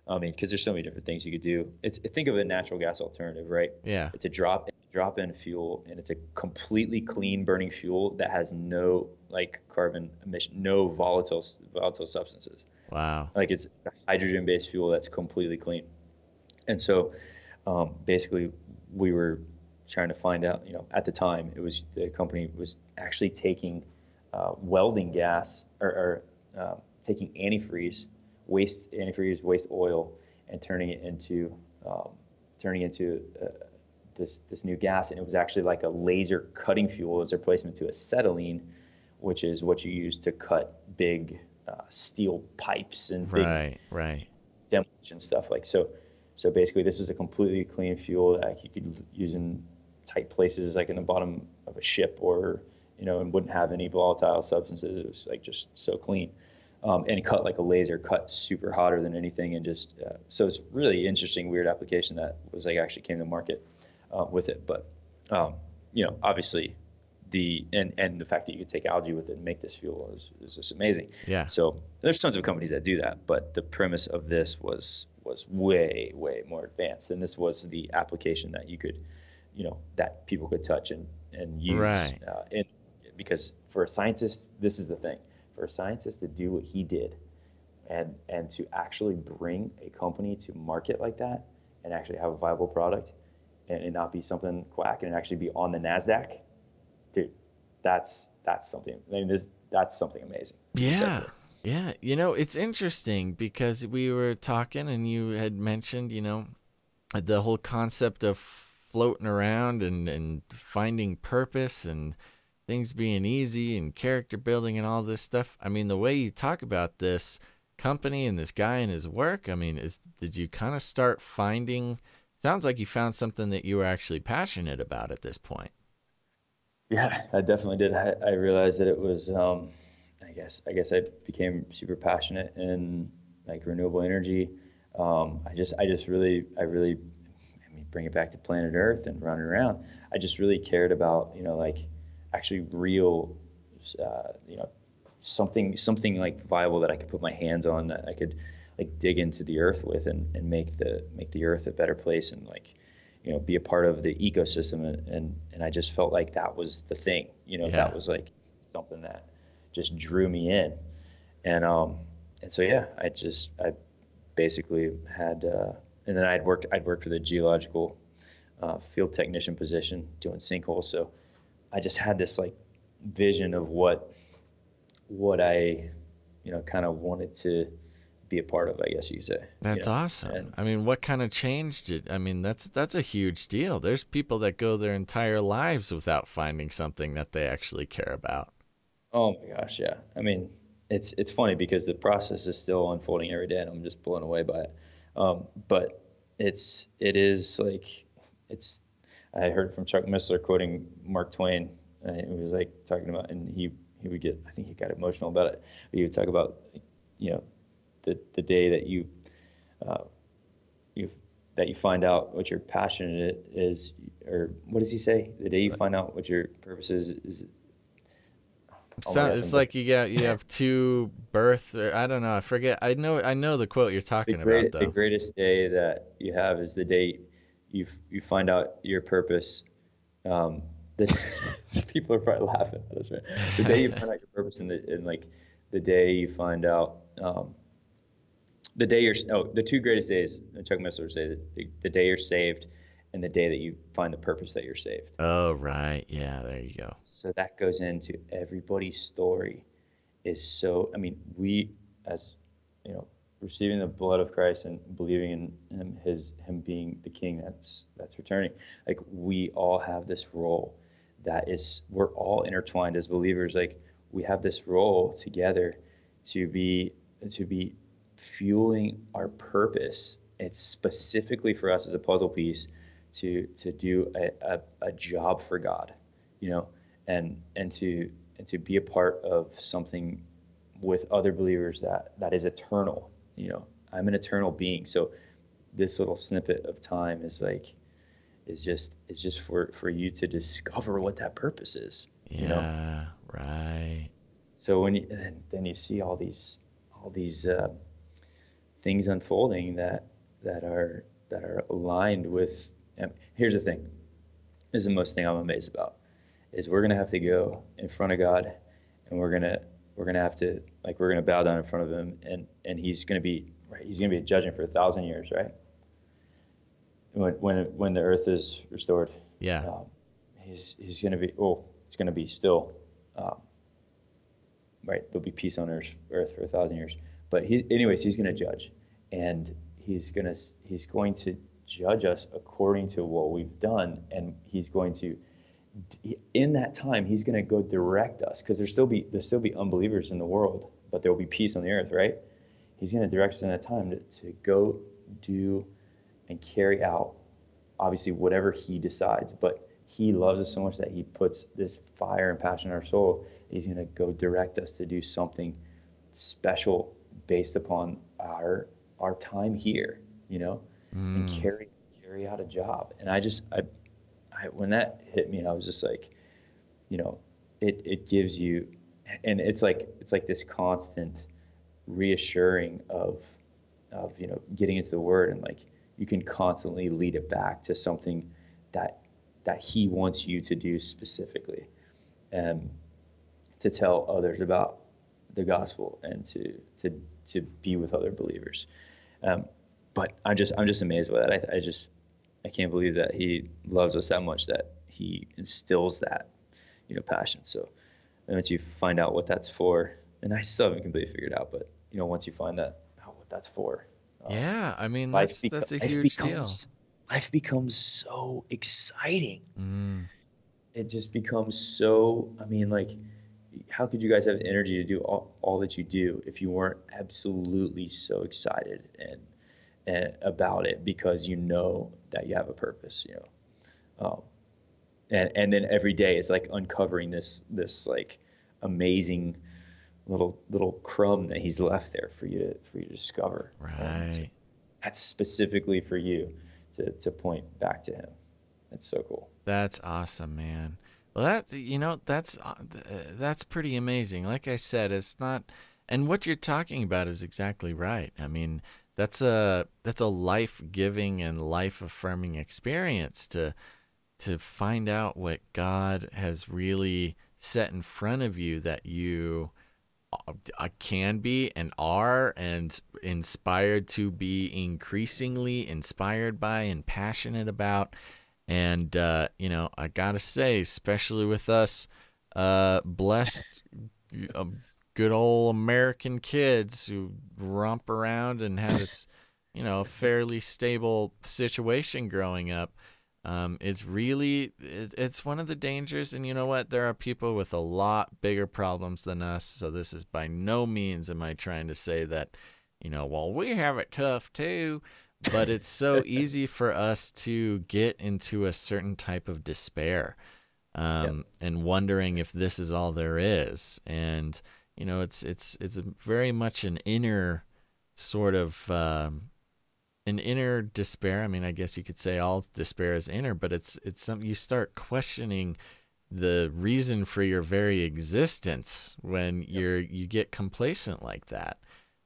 because there's so many different things you could do. Think of a natural gas alternative, right? Yeah. It's a drop-in fuel, and it's a completely clean burning fuel that has no carbon emission, no volatile substances. Wow. Like, it's a hydrogen-based fuel that's completely clean. And so basically we were trying to find out, at the time, the company was actually taking welding gas, or taking waste antifreeze, waste oil, and turning it into this new gas. And it was actually like a laser cutting fuel as a replacement to acetylene, which is what you use to cut big steel pipes and big demolition stuff. Like, so basically this is a completely clean fuel that you could use in tight places, like in the bottom of a ship, or and wouldn't have any volatile substances. It was like just so clean, and cut like a laser, cut super hotter than anything, and just so it's really interesting, weird application that was actually came to market with it. But obviously the fact that you could take algae with it and make this fuel is just amazing. Yeah. So there's tons of companies that do that, but the premise of this was way more advanced, and this was the application that you could, that people could touch and use. Right. Because for a scientist, this is the thing. For a scientist to do what he did, and to actually bring a company to market like that, and actually have a viable product, and it not be something quack, and actually be on the NASDAQ, dude, that's something. That's something amazing. Yeah. Yeah. It's interesting because we were talking and you had mentioned, the whole concept of floating around and finding purpose and things being easy and character building and all this stuff. I mean, the way you talk about this company and this guy and his work, I mean, did you kind of start finding, sounds like you found something that you were actually passionate about at this point. Yeah, I definitely did. I realized that it was, I guess I became super passionate in like renewable energy. I mean, bring it back to planet Earth and running around. I just really cared about, like actually real, you know, something like viable that I could put my hands on, that I could like dig into the earth with, and make the earth a better place, and like, be a part of the ecosystem. And I just felt like that was the thing, Yeah. that was like something that just drew me in. And so yeah, I basically had, and then I'd worked for the geological field technician position doing sinkholes. So I just had this like vision of what I, kind of wanted to be a part of, I guess you could say. That's awesome. And I mean, what kind of changed it? I mean, that's a huge deal. There's people that go their entire lives without finding something that they actually care about. oh my gosh, yeah. I mean, it's funny because the process is still unfolding every day, and I'm just blown away by it. But it is like it's. I heard from Chuck Missler quoting Mark Twain. It was like talking about, and he would get. I think he got emotional about it. But he would talk about, you know, the day that uh, you that you find out what your passion is, or what does he say? The day It's you like, find out what your purpose is. Oh my so gosh, it's I'm like you have two birth, or I don't know, I forget. I know the quote you're talking about the though. greatest day that you have is the day you find out your purpose. Um, the, people are probably laughing at this, right? The day you find out your purpose, and like the day you find out, the day you're the two greatest days. Chuck Missler would say that the day you're saved, and the day that you find the purpose that you're saved. Oh, right. Yeah, there you go. So that goes into everybody's story. Is so, I mean, we, as you know, receiving the blood of Christ and believing in him being the King that's returning, like we all have this role that is, we're all intertwined as believers. Like we have this role together to be fueling our purpose. It's specifically for us as a puzzle piece to do a job for God, you know, and to be a part of something with other believers that is eternal. I'm an eternal being. So this little snippet of time is just for you to discover what that purpose is. Yeah, right. So then you see all these things unfolding that are aligned with. Here's the thing. This is the most thing I'm amazed about, is we're gonna have to go in front of God, and we're gonna have to, like, we're gonna bow down in front of him, and he's gonna be right. He's gonna be judging for 1,000 years, right? When the earth is restored, Yeah. um, he's gonna be, it's gonna be still, um, right. There'll be peace on earth for 1,000 years, but he's gonna judge, and he's going to judge us according to what we've done, and he's going to, in that time, he's going to go direct us, because there'll still be unbelievers in the world, but there will be peace on the earth, right? He's going to direct us in that time to go do and carry out, obviously, whatever he decides. But he loves us so much that he puts this fire and passion in our soul. He's going to go direct us to do something special based upon our time here, and Mm. carry out a job. And when that hit me, I was just like, it gives you, and it's like this constant reassuring of getting into the word, and like you can constantly lead it back to something that he wants you to do specifically, and to tell others about the gospel, and to be with other believers. But I'm just amazed by that. I can't believe that he loves us that much, that he instills that, passion. So once you find out what that's for, and I still haven't completely figured out, but once you find that out what that's for, Yeah, I mean life that's a life huge deal. becomes life becomes so exciting. Mm. It just becomes so, I mean, like, how could you guys have energy to do all that you do if you weren't absolutely so excited and about it because you know that you have a purpose, you know? And then every day is like uncovering this like amazing little crumb that he's left there for you to discover. And Right. that's specifically for you to point back to him. That's so cool. That's awesome, man. Well, that's pretty amazing. Like I said, it's not, and what you're talking about is exactly right. I mean, that's a life-giving and life-affirming experience to find out what God has really set in front of you that you can be and are and inspired to be increasingly inspired by and passionate about. And, I got to say, especially with us blessed, uh, good old American kids who romp around and had a fairly stable situation growing up. It's one of the dangers. And you know what? There are people with a lot bigger problems than us. So this is by no means am I trying to say that, well, we have it tough too. But it's so easy for us to get into a certain type of despair, Yep. and wondering if this is all there is. And, it's very much an inner sort of, an inner despair. I mean, I guess you could say all despair is inner, but it's something you start questioning the reason for your very existence when Yep. you get complacent like that.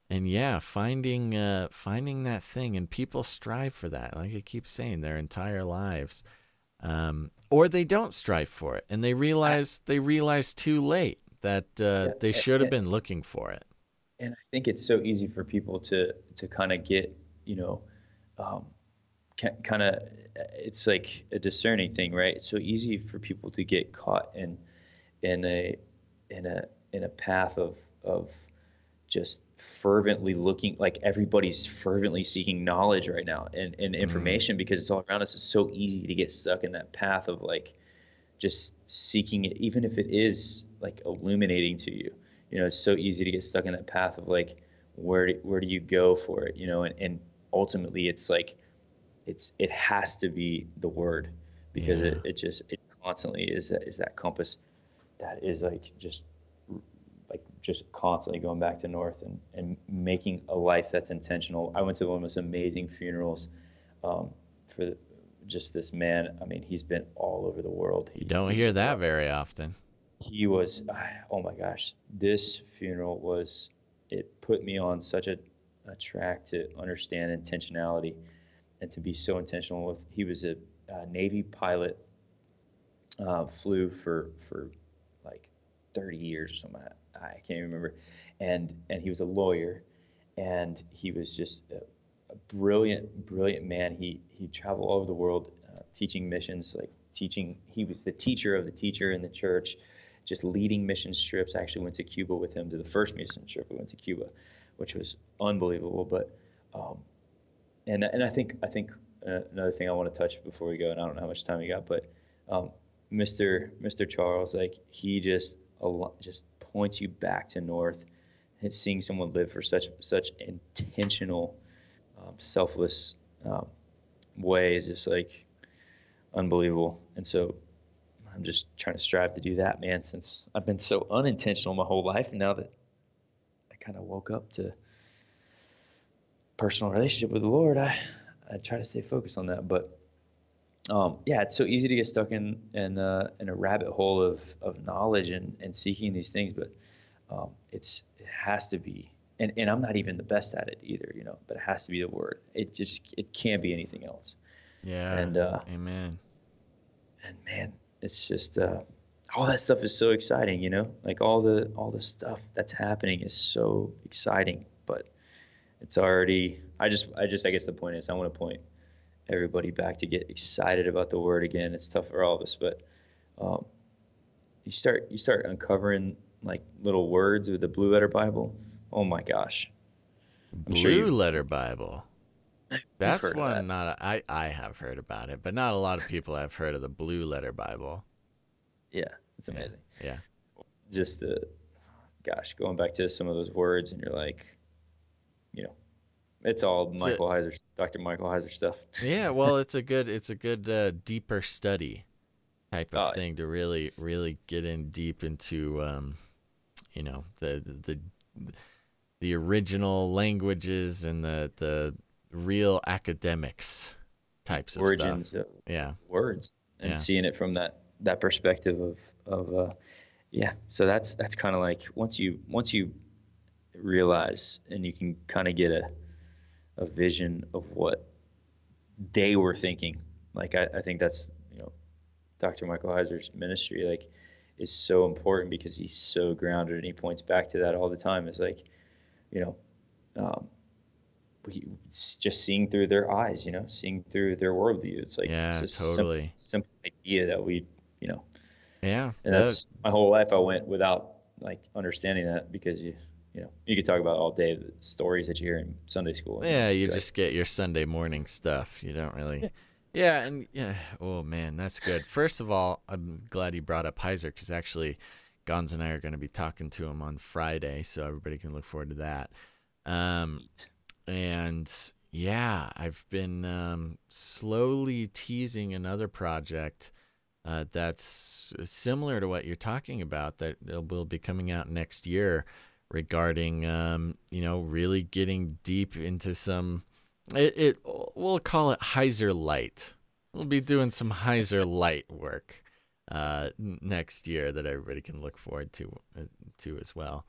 And yeah, finding that thing, and people strive for that. Like I keep saying, their entire lives, or they don't strive for it, and I, they realize too late that yeah. they should have been looking for it. And I think it's so easy for people to kind of get, you know, um, kind of, it's like a discerning thing, right? It's so easy for people to get caught in a in a in a path of just fervently looking, like everybody's fervently seeking knowledge right now and Mm, information because it's all around us. It's so easy to get stuck in that path of like just seeking it, even if it is like illuminating to you. You know, it's so easy to get stuck in that path of like, where do you go for it? You know, and ultimately it's like, it has to be the word because yeah. it constantly is that compass that is like just constantly going back to north and making a life that's intentional. I went to one of the most amazing funerals for just this man. I mean, he's been all over the world. You don't He hear grew that up. very often. He was, oh my gosh, this funeral was, it put me on such a track to understand intentionality and to be so intentional with. He was a Navy pilot, flew for like 30 years or something. I can't even remember. And he was a lawyer, and he was just a brilliant man. He traveled all over the world, teaching missions, like teaching. He was the teacher of the teacher in the church, just leading mission trips. I actually went to Cuba with him to the first mission trip. We went to Cuba, which was unbelievable. But um, and I think another thing I want to touch before we go, and I don't know how much time we got, but um, Mr. Charles, like he just points you back to north, and seeing someone live for such intentional, selfless um, way is just like unbelievable. And so I'm just trying to strive to do that, man. Since I've been so unintentional my whole life, and now that I kind of woke up to personal relationship with the Lord, I try to stay focused on that. But yeah, it's so easy to get stuck in a rabbit hole of knowledge and seeking these things, but it has to be, and I'm not even the best at it either, you know. But it has to be the Word. It can't be anything else. Yeah. And Amen. and man, it's just all that stuff is so exciting, you know. Like all the stuff that's happening is so exciting, but it's already. I guess the point is I want to point everybody back to get excited about the word again. It's tough for all of us, but um, you start uncovering like little words with the Blue Letter Bible. Oh my gosh, I'm sure Blue you've Letter Bible. You've That's heard of that. one not I have heard about it, but not a lot of people have heard of the Blue Letter Bible. Yeah, it's Yeah, amazing. yeah. Just the gosh, going back to some of those words, and you're like, you know, it's all So, Dr. Michael Heiser stuff. yeah, well, it's a good deeper study type of Oh, thing to really get in deep into you know, the original languages and the real academics types of stuff. origins of Yeah, words and yeah. seeing it from that perspective of yeah. So that's kind of like once you realize and you can kind of get a vision of what they were thinking. Like I think that's Dr. Michael Heiser's ministry like is so important because he's so grounded and he points back to that all the time. It's like you know um, just seeing through their eyes, seeing through their worldview. It's like it's Yeah, just a simple, totally. simple idea that you know, Yeah, and that's my whole life. I went without like understanding that because you could talk about all day the stories that you hear in Sunday school, and yeah, you be like, just get your Sunday morning stuff. You don't really. yeah, Yeah, and yeah. Oh man, that's good. First of all, I'm glad you brought up Heiser because actually, Gons and I are going to be talking to him on Friday, so everybody can look forward to that. Um, sweet. and yeah, I've been slowly teasing another project that's similar to what you're talking about that will be coming out next year regarding really getting deep into some it we'll call it Heiser Light. We'll be doing some Heiser Light work next year that everybody can look forward to as well.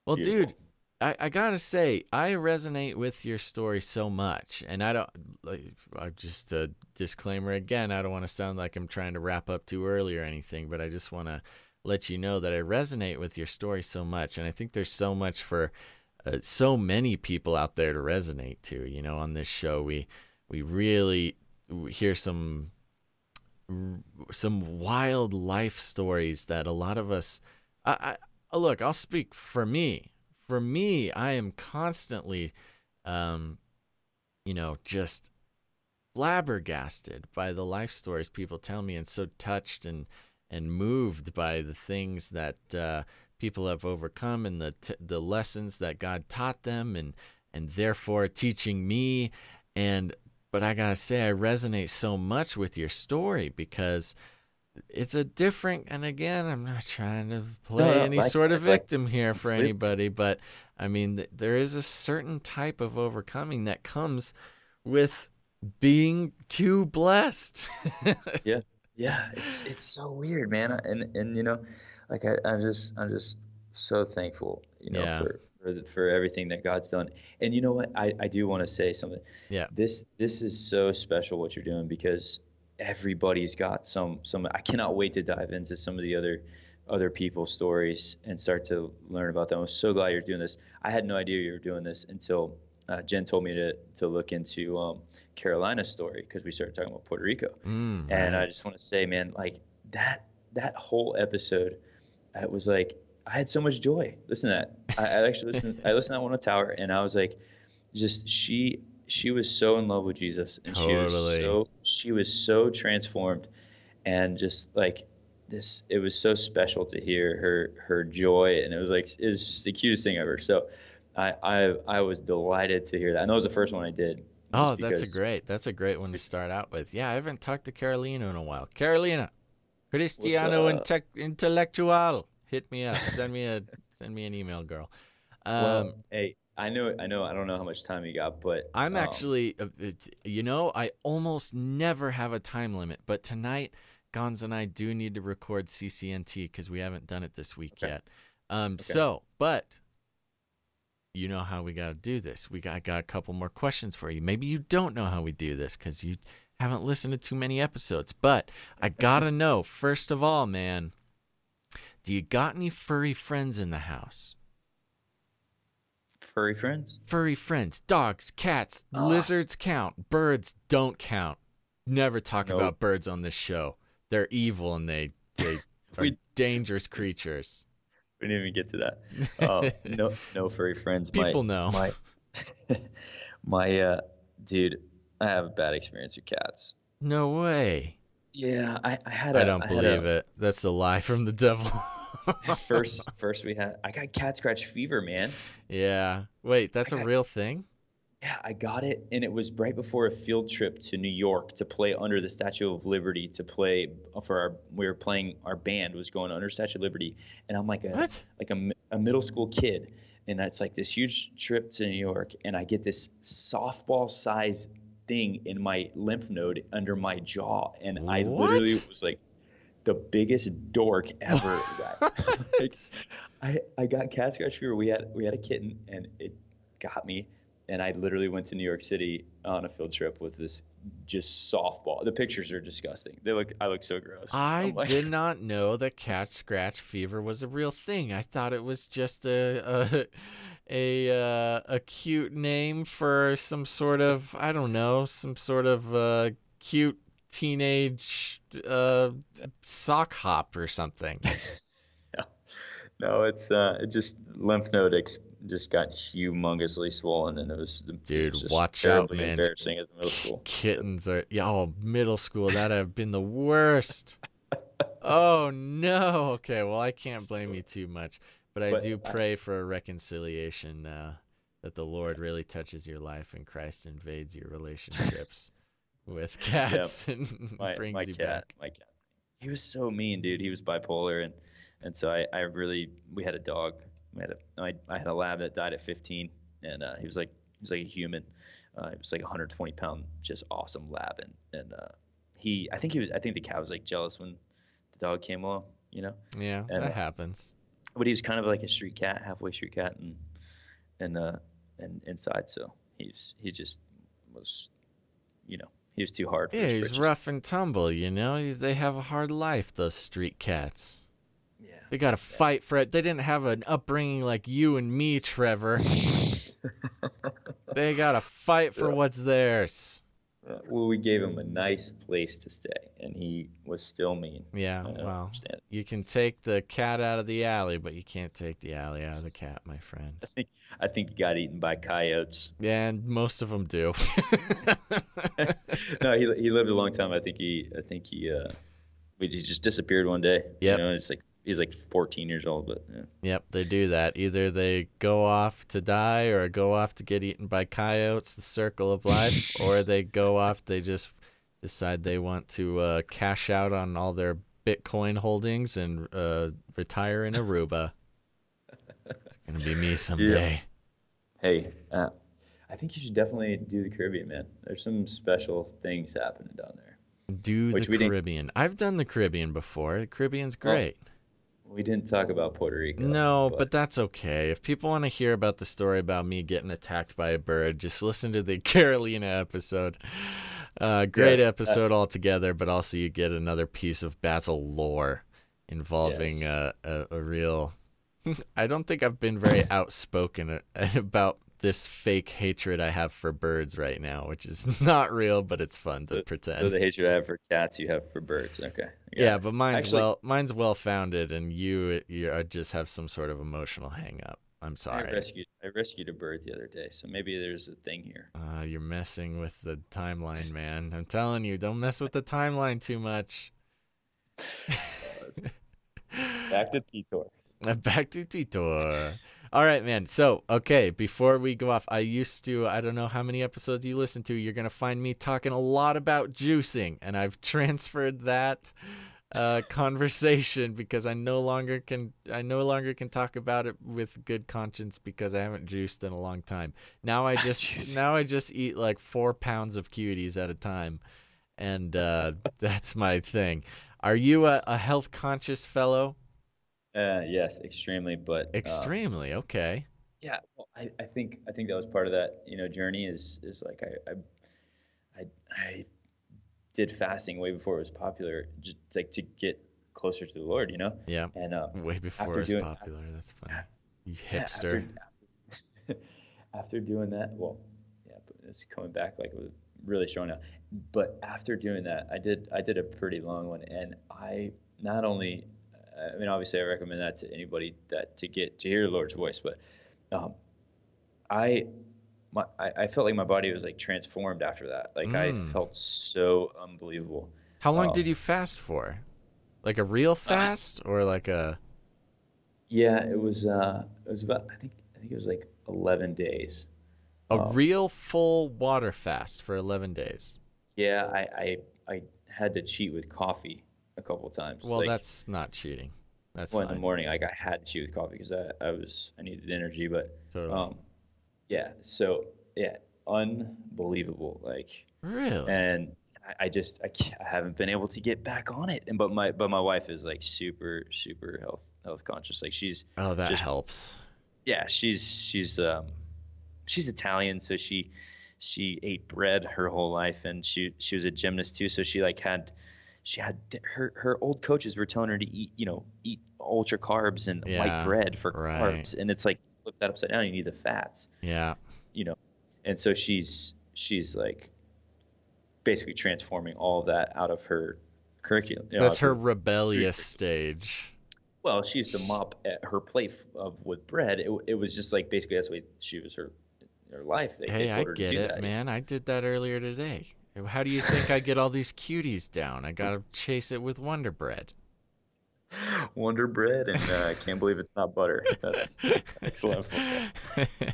Well, dude, Beautiful. I gotta say, I resonate with your story so much, and I don't like. I just a disclaimer again. I don't want to sound like I'm trying to wrap up too early or anything, but I just want to let you know that I resonate with your story so much, and I think there's so much for so many people out there to resonate to. You know, on this show, we really hear some wild life stories that a lot of us. Look, I'll speak for me. For me, I am constantly, just flabbergasted by the life stories people tell me, and so touched and moved by the things that people have overcome and the lessons that God taught them, and therefore teaching me. But I gotta say, I resonate so much with your story because it's a different, and again, I'm not trying to No, play no, any like sort of it's like victim here for completely. anybody, but I mean, there is a certain type of overcoming that comes with being too blessed. Yeah, yeah. It's so weird, man. And like I'm just so thankful, Yeah, for everything that God's done. And you know what? I do want to say something. yeah. This is so special what you're doing because everybody's got some. I cannot wait to dive into some of the other people's stories and start to learn about them. I'm so glad you're doing this. I had no idea you were doing this until Jen told me to look into Carolina's story because we started talking about Puerto Rico, and I Right. just want to say, man, like that whole episode, it was like I had so much joy. Listen to that. I actually listened. I listened to that one on Tower, and I was like, just she was so in love with Jesus, and Totally. she was so transformed, and just like this, it was so special to hear her joy, and it was like it's just the cutest thing ever. So I was delighted to hear that. And that was the first one I did, Oh, just because that's a great one to start out with. Yeah, I haven't talked to Carolina in a while. Carolina, what's Cristiano Intellectual. Hit me up. Send me an email, girl. well, Um, hey, I don't know how much time you got, but I'm actually, I almost never have a time limit, but tonight, Gonz and I do need to record CCNT because we haven't done it this week okay, yet. okay, But you know how we got to do this. I got a couple more questions for you. Maybe you don't know how we do this because you haven't listened to too many episodes, but I got to know, first of all, man, do you got any furry friends in the house? furry friends. Furry friends, dogs, cats, Ah, lizards count, birds don't count. Never talk nope. about birds on this show. They're evil and they are We dangerous creatures. we didn't even get to that. No, no furry friends. People know. My my Dude, I have a bad experience with cats. No way. Yeah, I don't I had believe a it. That's a lie from the devil. first we had I got cat scratch fever, man. Yeah. Wait, I that's a got real thing? Yeah, I got it, and it was right before a field trip to New York to play under the Statue of Liberty to play for our. We were playing our band was going under Statue of Liberty, and I'm What? a middle school kid, and it's like this huge trip to New York, and I get this softball size thing in my lymph node under my jaw, and I literally What? was like the biggest dork ever. Like, What? I got cat scratch fever. We had a kitten, and it got me, and I literally went to New York City on a field trip with this just softball. The pictures are disgusting. I look so gross. I I'm like, did not know that cat scratch fever was a real thing. I thought it was just a cute name for some sort of, I don't know, some sort of cute teenage sock hop or something. no, no, it just lymph node just got humongously swollen, and it was Dude, just watch out, terribly man. embarrassing as a middle school. Kittens are, yeah, oh, middle school, that'd have been the worst. Oh no. Okay, well I can't blame So, you too much, but I but do pray for a reconciliation that the Lord really touches your life and Christ invades your relationships with yeah, cats and brings you back. my cat, he was so mean, dude. He was bipolar, and so I really we had a dog. I had a lab that died at 15, and he was like a human. He was like a 120 pound, just awesome lab, and I think the cat was like jealous when the dog came along, you know, Yeah, and that happens. but he's kind of like a street cat, halfway street cat, and and inside, so he just was, you know, he was too hard for Yeah, his he's britches. rough and tumble, you know? They have a hard life, those street cats. They gotta fight for it. They didn't have an upbringing like you and me, Trevor. They gotta fight for Yeah. what's theirs. Well, we gave him a nice place to stay, and he was still mean. Yeah, I don't well, understand. you can take the cat out of the alley, but you can't take the alley out of the cat, my friend. I think he got eaten by coyotes. Yeah, and most of them do. No, he lived a long time. He just disappeared one day. You Yep. know, it's like he's like 14 years old, but yeah. Yep, they do that. Either they go off to die or go off to get eaten by coyotes, the circle of life, or they go off, they just decide they want to cash out on all their Bitcoin holdings and retire in Aruba. It's going to be me someday. Hey, I think you should definitely do the Caribbean, man. There's some special things happening down there, Do the which we didn't. Caribbean. I've done the Caribbean before. The Caribbean's Well, great. we didn't talk about Puerto Rico, No, but but that's okay. If people want to hear about the story about me getting attacked by a bird, just listen to the Carolina episode. Great yes, episode altogether, but also you get another piece of Basil lore involving yes. a real. I don't think I've been very outspoken about this fake hatred I have for birds right now, which is not real, but it's fun to So pretend. the hatred I have for cats, you have for birds. Okay, I got Yeah, it. but Actually, mine's well founded, and you just have some sort of emotional hang up. I'm sorry. I rescued a bird the other day, so maybe there's a thing here. You're messing with the timeline, man. I'm telling you, don't mess with the timeline too much. Back to Titor. Back to Titor. All right, man. So, okay, before we go off, I don't know how many episodes you listen to, you're going to find me talking a lot about juicing, and I've transferred that conversation because I no longer can talk about it with good conscience because I haven't juiced in a long time. Now I just eat like 4 pounds of cuties at a time, and that's my thing. Are you a health conscious fellow? Yes, extremely, but Extremely. Okay. yeah, well, I think that was part of that, you know, journey is like I did fasting way before it was popular, just like to get closer to the Lord, you know, Yeah. and Way before after it's doing popular. That's funny. You yeah, hipster. after doing that, well, yeah, but it's coming back like it was really strong now. But after doing that, I did a pretty long one, and I not only, I mean, obviously, I recommend that to anybody that to hear the Lord's voice, but um, I I felt like my body was like transformed after that. Like I Mm. felt so unbelievable. How long Um, did you fast for? Like a real uh, fast or like a yeah, it was about I think it was like 11 days. Um, real full water fast for 11 days? yeah, I had to cheat with coffee a couple times. Well, Like that's not cheating. That's well in the fine. morning, like I had to cheat with coffee because I needed energy. But Totally. um, yeah, so yeah, unbelievable. Like Really? and I haven't been able to get back on it. And but my wife is like super health conscious. Like she's Oh, that just helps. yeah, she's Italian, so she ate bread her whole life, and she was a gymnast too. So she had her old coaches were telling her to eat eat ultra carbs and white Yeah, bread for right. carbs, and it's like flip that upside down. You need the fats, Yeah. you know, and so she's like basically transforming all of that out of her curriculum, out That's of her her food rebellious curriculum. stage. Well, she used to mop at her plate of with bread. It was just like basically that's the way she was her life. They Hey, I told her to get do it, that. man. I did that earlier today. How do you think I get all these cuties down? I gotta chase it with Wonder Bread. Wonder bread, and I can't believe it's not butter. That's excellent football.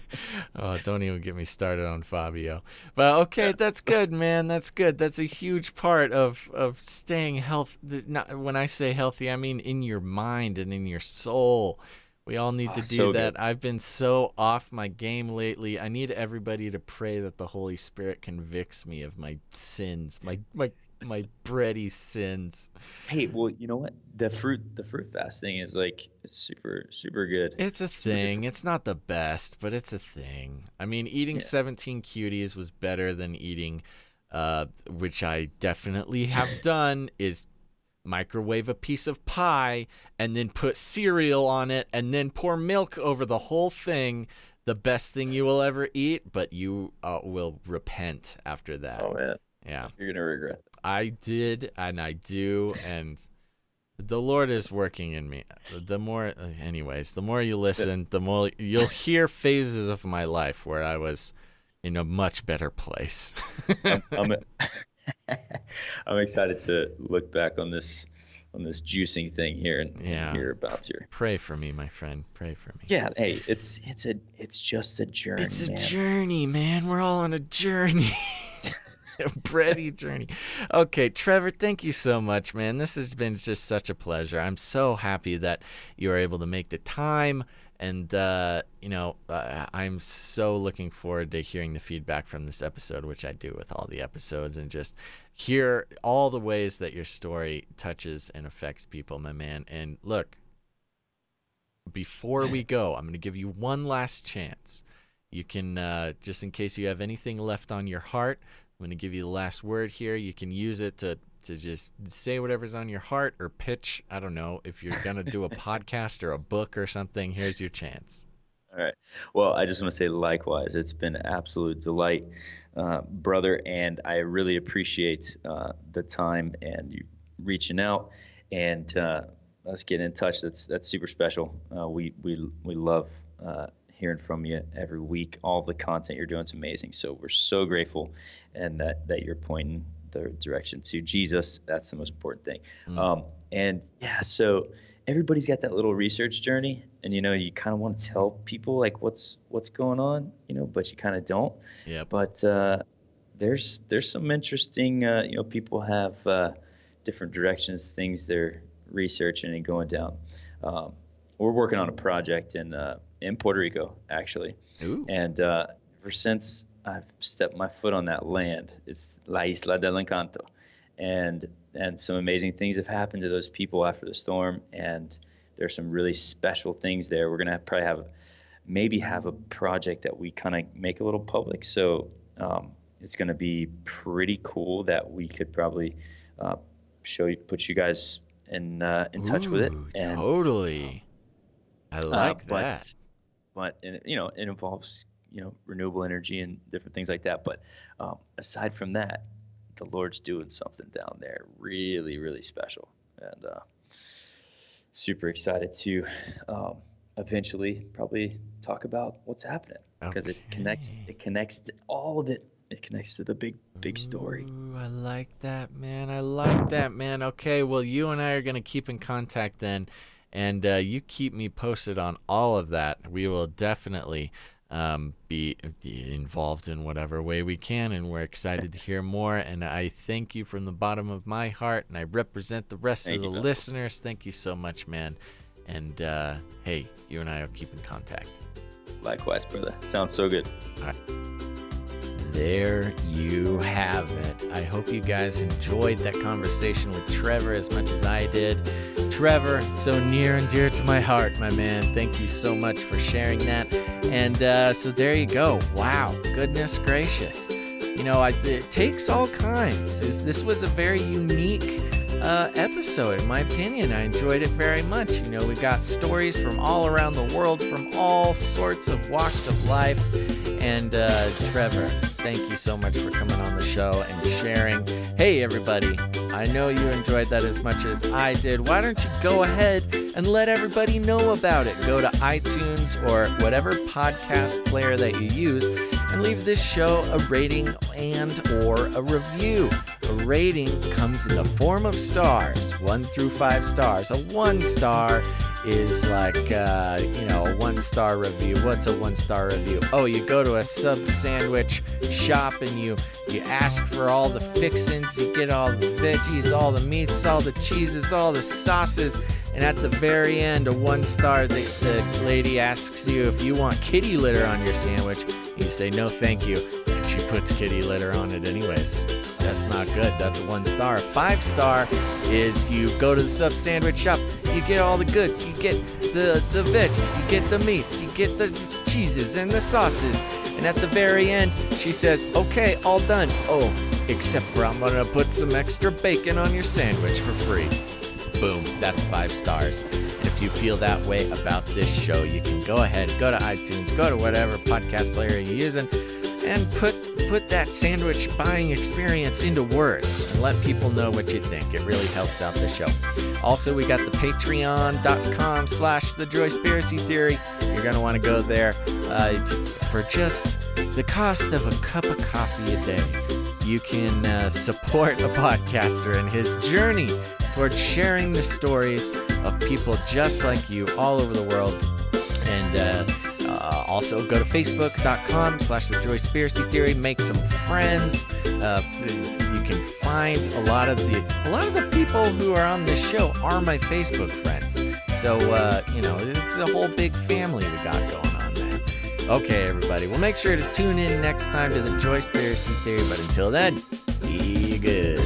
Oh, don't even get me started on Fabio. But okay, Yeah. that's good, man. That's good. That's a huge part of staying health. Not when I say healthy, I mean in your mind and in your soul. We all need Oh, to do so good. that. I've been so off my game lately. I need everybody to pray that the Holy Spirit convicts me of my sins, my bready sins. Hey, well, you know what? The fruit fast thing is like it's super good. It's a Super good thing. for It's not the best, but it's a thing. I mean, eating yeah. 17 cuties was better than eating, which I definitely have done, is microwave a piece of pie and then put cereal on it and then pour milk over the whole thing. The best thing you will ever eat, but you will repent after that. Oh man, Yeah. you're gonna regret I did, and I do, and the Lord is working in me. The more, anyways, the more you that. listen, the more you'll hear phases of my life where I was in a much better place. I'm I'm excited to look back on this juicing thing here and Yeah. hear about your Pray for me, my friend. Pray for me. yeah. Hey, it's just a It's journey, a man. journey, man. We're all on a journey. A bready journey. Okay, Trevor, thank you so much, man. This has been just such a pleasure. I'm so happy that you were able to make the time. And, I'm so looking forward to hearing the feedback from this episode, which I do with all the episodes, and just hear all the ways that your story touches and affects people, my man. And look, before we go, I'm going to give you one last chance. You can, just in case you have anything left on your heart, I'm going to give you the last word here. You can use it to just say whatever's on your heart or pitch. I don't know. If you're going to do a podcast or a book or something, here's your chance. All right. Well, I just want to say likewise. It's been an absolute delight, brother, and I really appreciate the time and you reaching out and us getting in touch. That's super special. We love hearing from you every week. All the content you're doing is amazing. So we're so grateful, and that you're pointing the direction to Jesus. That's the most important thing. Mm. And yeah, so everybody's got that little research journey, and you kind of want to tell people like what's going on, but you kind of don't. Yep. But there's some interesting, people have different directions, things they're researching and going down. Um, we're working on a project in Puerto Rico actually, Ooh. and ever since I've stepped my foot on that land, it's La Isla del Encanto, and some amazing things have happened to those people after the storm, and there's some really special things there. We're gonna probably maybe have a project that we kind of make a little public. So it's gonna be pretty cool that we could probably uh, put you guys in touch with it, Ooh, and totally. I like that. but it involves renewable energy and different things like that. But aside from that, the Lord's doing something down there really, really special, and super excited to eventually probably talk about what's happening, because it connects to all of it. It connects to the big story. Ooh, I like that, man. I like that, man. Okay, well, you and I are going to keep in contact then, and you keep me posted on all of that. We will definitely be involved in whatever way we can, and we're excited to hear more. And I thank you from the bottom of my heart, and I represent the rest of the listeners. Thank you so much, man. And hey, you and I will keep in contact. Likewise, brother. Sounds so good. All right. There you have it. I hope you guys enjoyed that conversation with Trevor as much as I did. Trevor, so near and dear to my heart, my man. Thank you so much for sharing that. And so there you go. Wow, goodness gracious. You know, it takes all kinds. This was a very unique episode, in my opinion. I enjoyed it very much. You know, we got stories from all around the world, from all sorts of walks of life. And Trevor, thank you so much for coming on the show and sharing. Hey, everybody, I know you enjoyed that as much as I did. Why don't you go ahead and let everybody know about it? Go to iTunes or whatever podcast player that you use and leave this show a rating and or a review. A rating comes in the form of stars, 1 through 5 stars. A 1 star is like, a 1-star review. What's a 1-star review? Oh, you go to a sub sandwich shop and you ask for all the fixins. You get all the veggies, all the meats, all the cheeses, all the sauces. And at the very end, a 1-star, the lady asks you if you want kitty litter on your sandwich. You say, no, thank you. And she puts kitty litter on it anyways. That's not good. That's a 1-star. 5-star is you go to the sub sandwich shop. You get all the goods. You get the veggies. You get the meats. You get the cheeses and the sauces. And at the very end, she says, okay, all done. Oh, except for I'm going to put some extra bacon on your sandwich for free. Boom, that's 5 stars. And if you feel that way about this show, you can go ahead, go to iTunes, go to whatever podcast player you're using, and put that sandwich buying experience into words and let people know what you think. It really helps out the show. Also, we got the patreon.com/thejoyspiracy theory. You're going to want to go there for just the cost of a cup of coffee a day. You can support a podcaster in his journey towards sharing the stories of people just like you all over the world. And also go to facebook.com/thejoyspiracy theory. Make some friends. You can find a lot of the people who are on this show are my Facebook friends. So this is a whole big family we got going on there. Okay, everybody. Well, make sure to tune in next time to the Joyspiracy Theory. But until then, be good.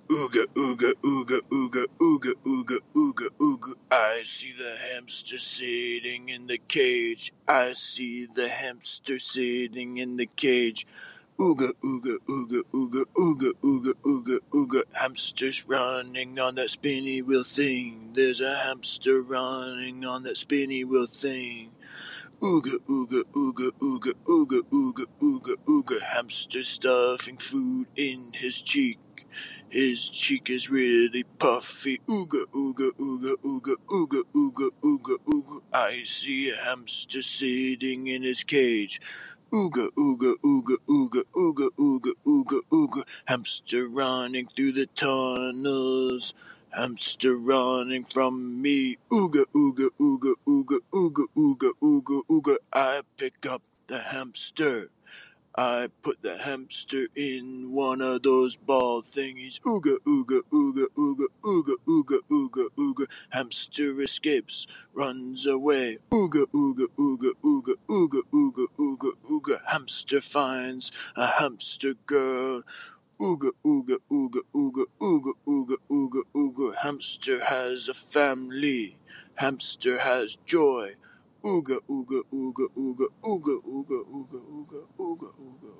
Ooga, ooga, ooga, ooga, ooga, ooga, ooga, ooga. I see the hamster sitting in the cage. I see the hamster sitting in the cage. Ooga, ooga, ooga, ooga, ooga, ooga, ooga, ooga. Hamster's running on that spinny wheel thing. There's a hamster running on that spinny wheel thing. Ooga, ooga, ooga, ooga, ooga, ooga, ooga, ooga. Hamster stuffing food in his cheek. His cheek is really puffy. Ooga, ooga, ooga, ooga, ooga, ooga, ooga, ooga. I see a hamster sitting in his cage. Ooga, ooga, ooga, ooga, ooga, ooga, ooga, ooga. Hamster running through the tunnels. Hamster running from me. Ooga, ooga, ooga, ooga, ooga, ooga, ooga, ooga. I pick up the hamster. I put the hamster in one of those ball thingies. Ooga, ooga, ooga, ooga, ooga, ooga, ooga, ooga. Hamster escapes, runs away. Ooga, ooga, ooga, ooga, ooga, ooga, ooga, ooga. Hamster finds a hamster girl. Ooga, ooga, ooga, ooga, ooga, ooga, ooga, ooga. Hamster has a family. Hamster has joy. Ooga, ooga, ooga, ooga, ooga, ooga, ooga, ooga, ooga, ooga, ooga.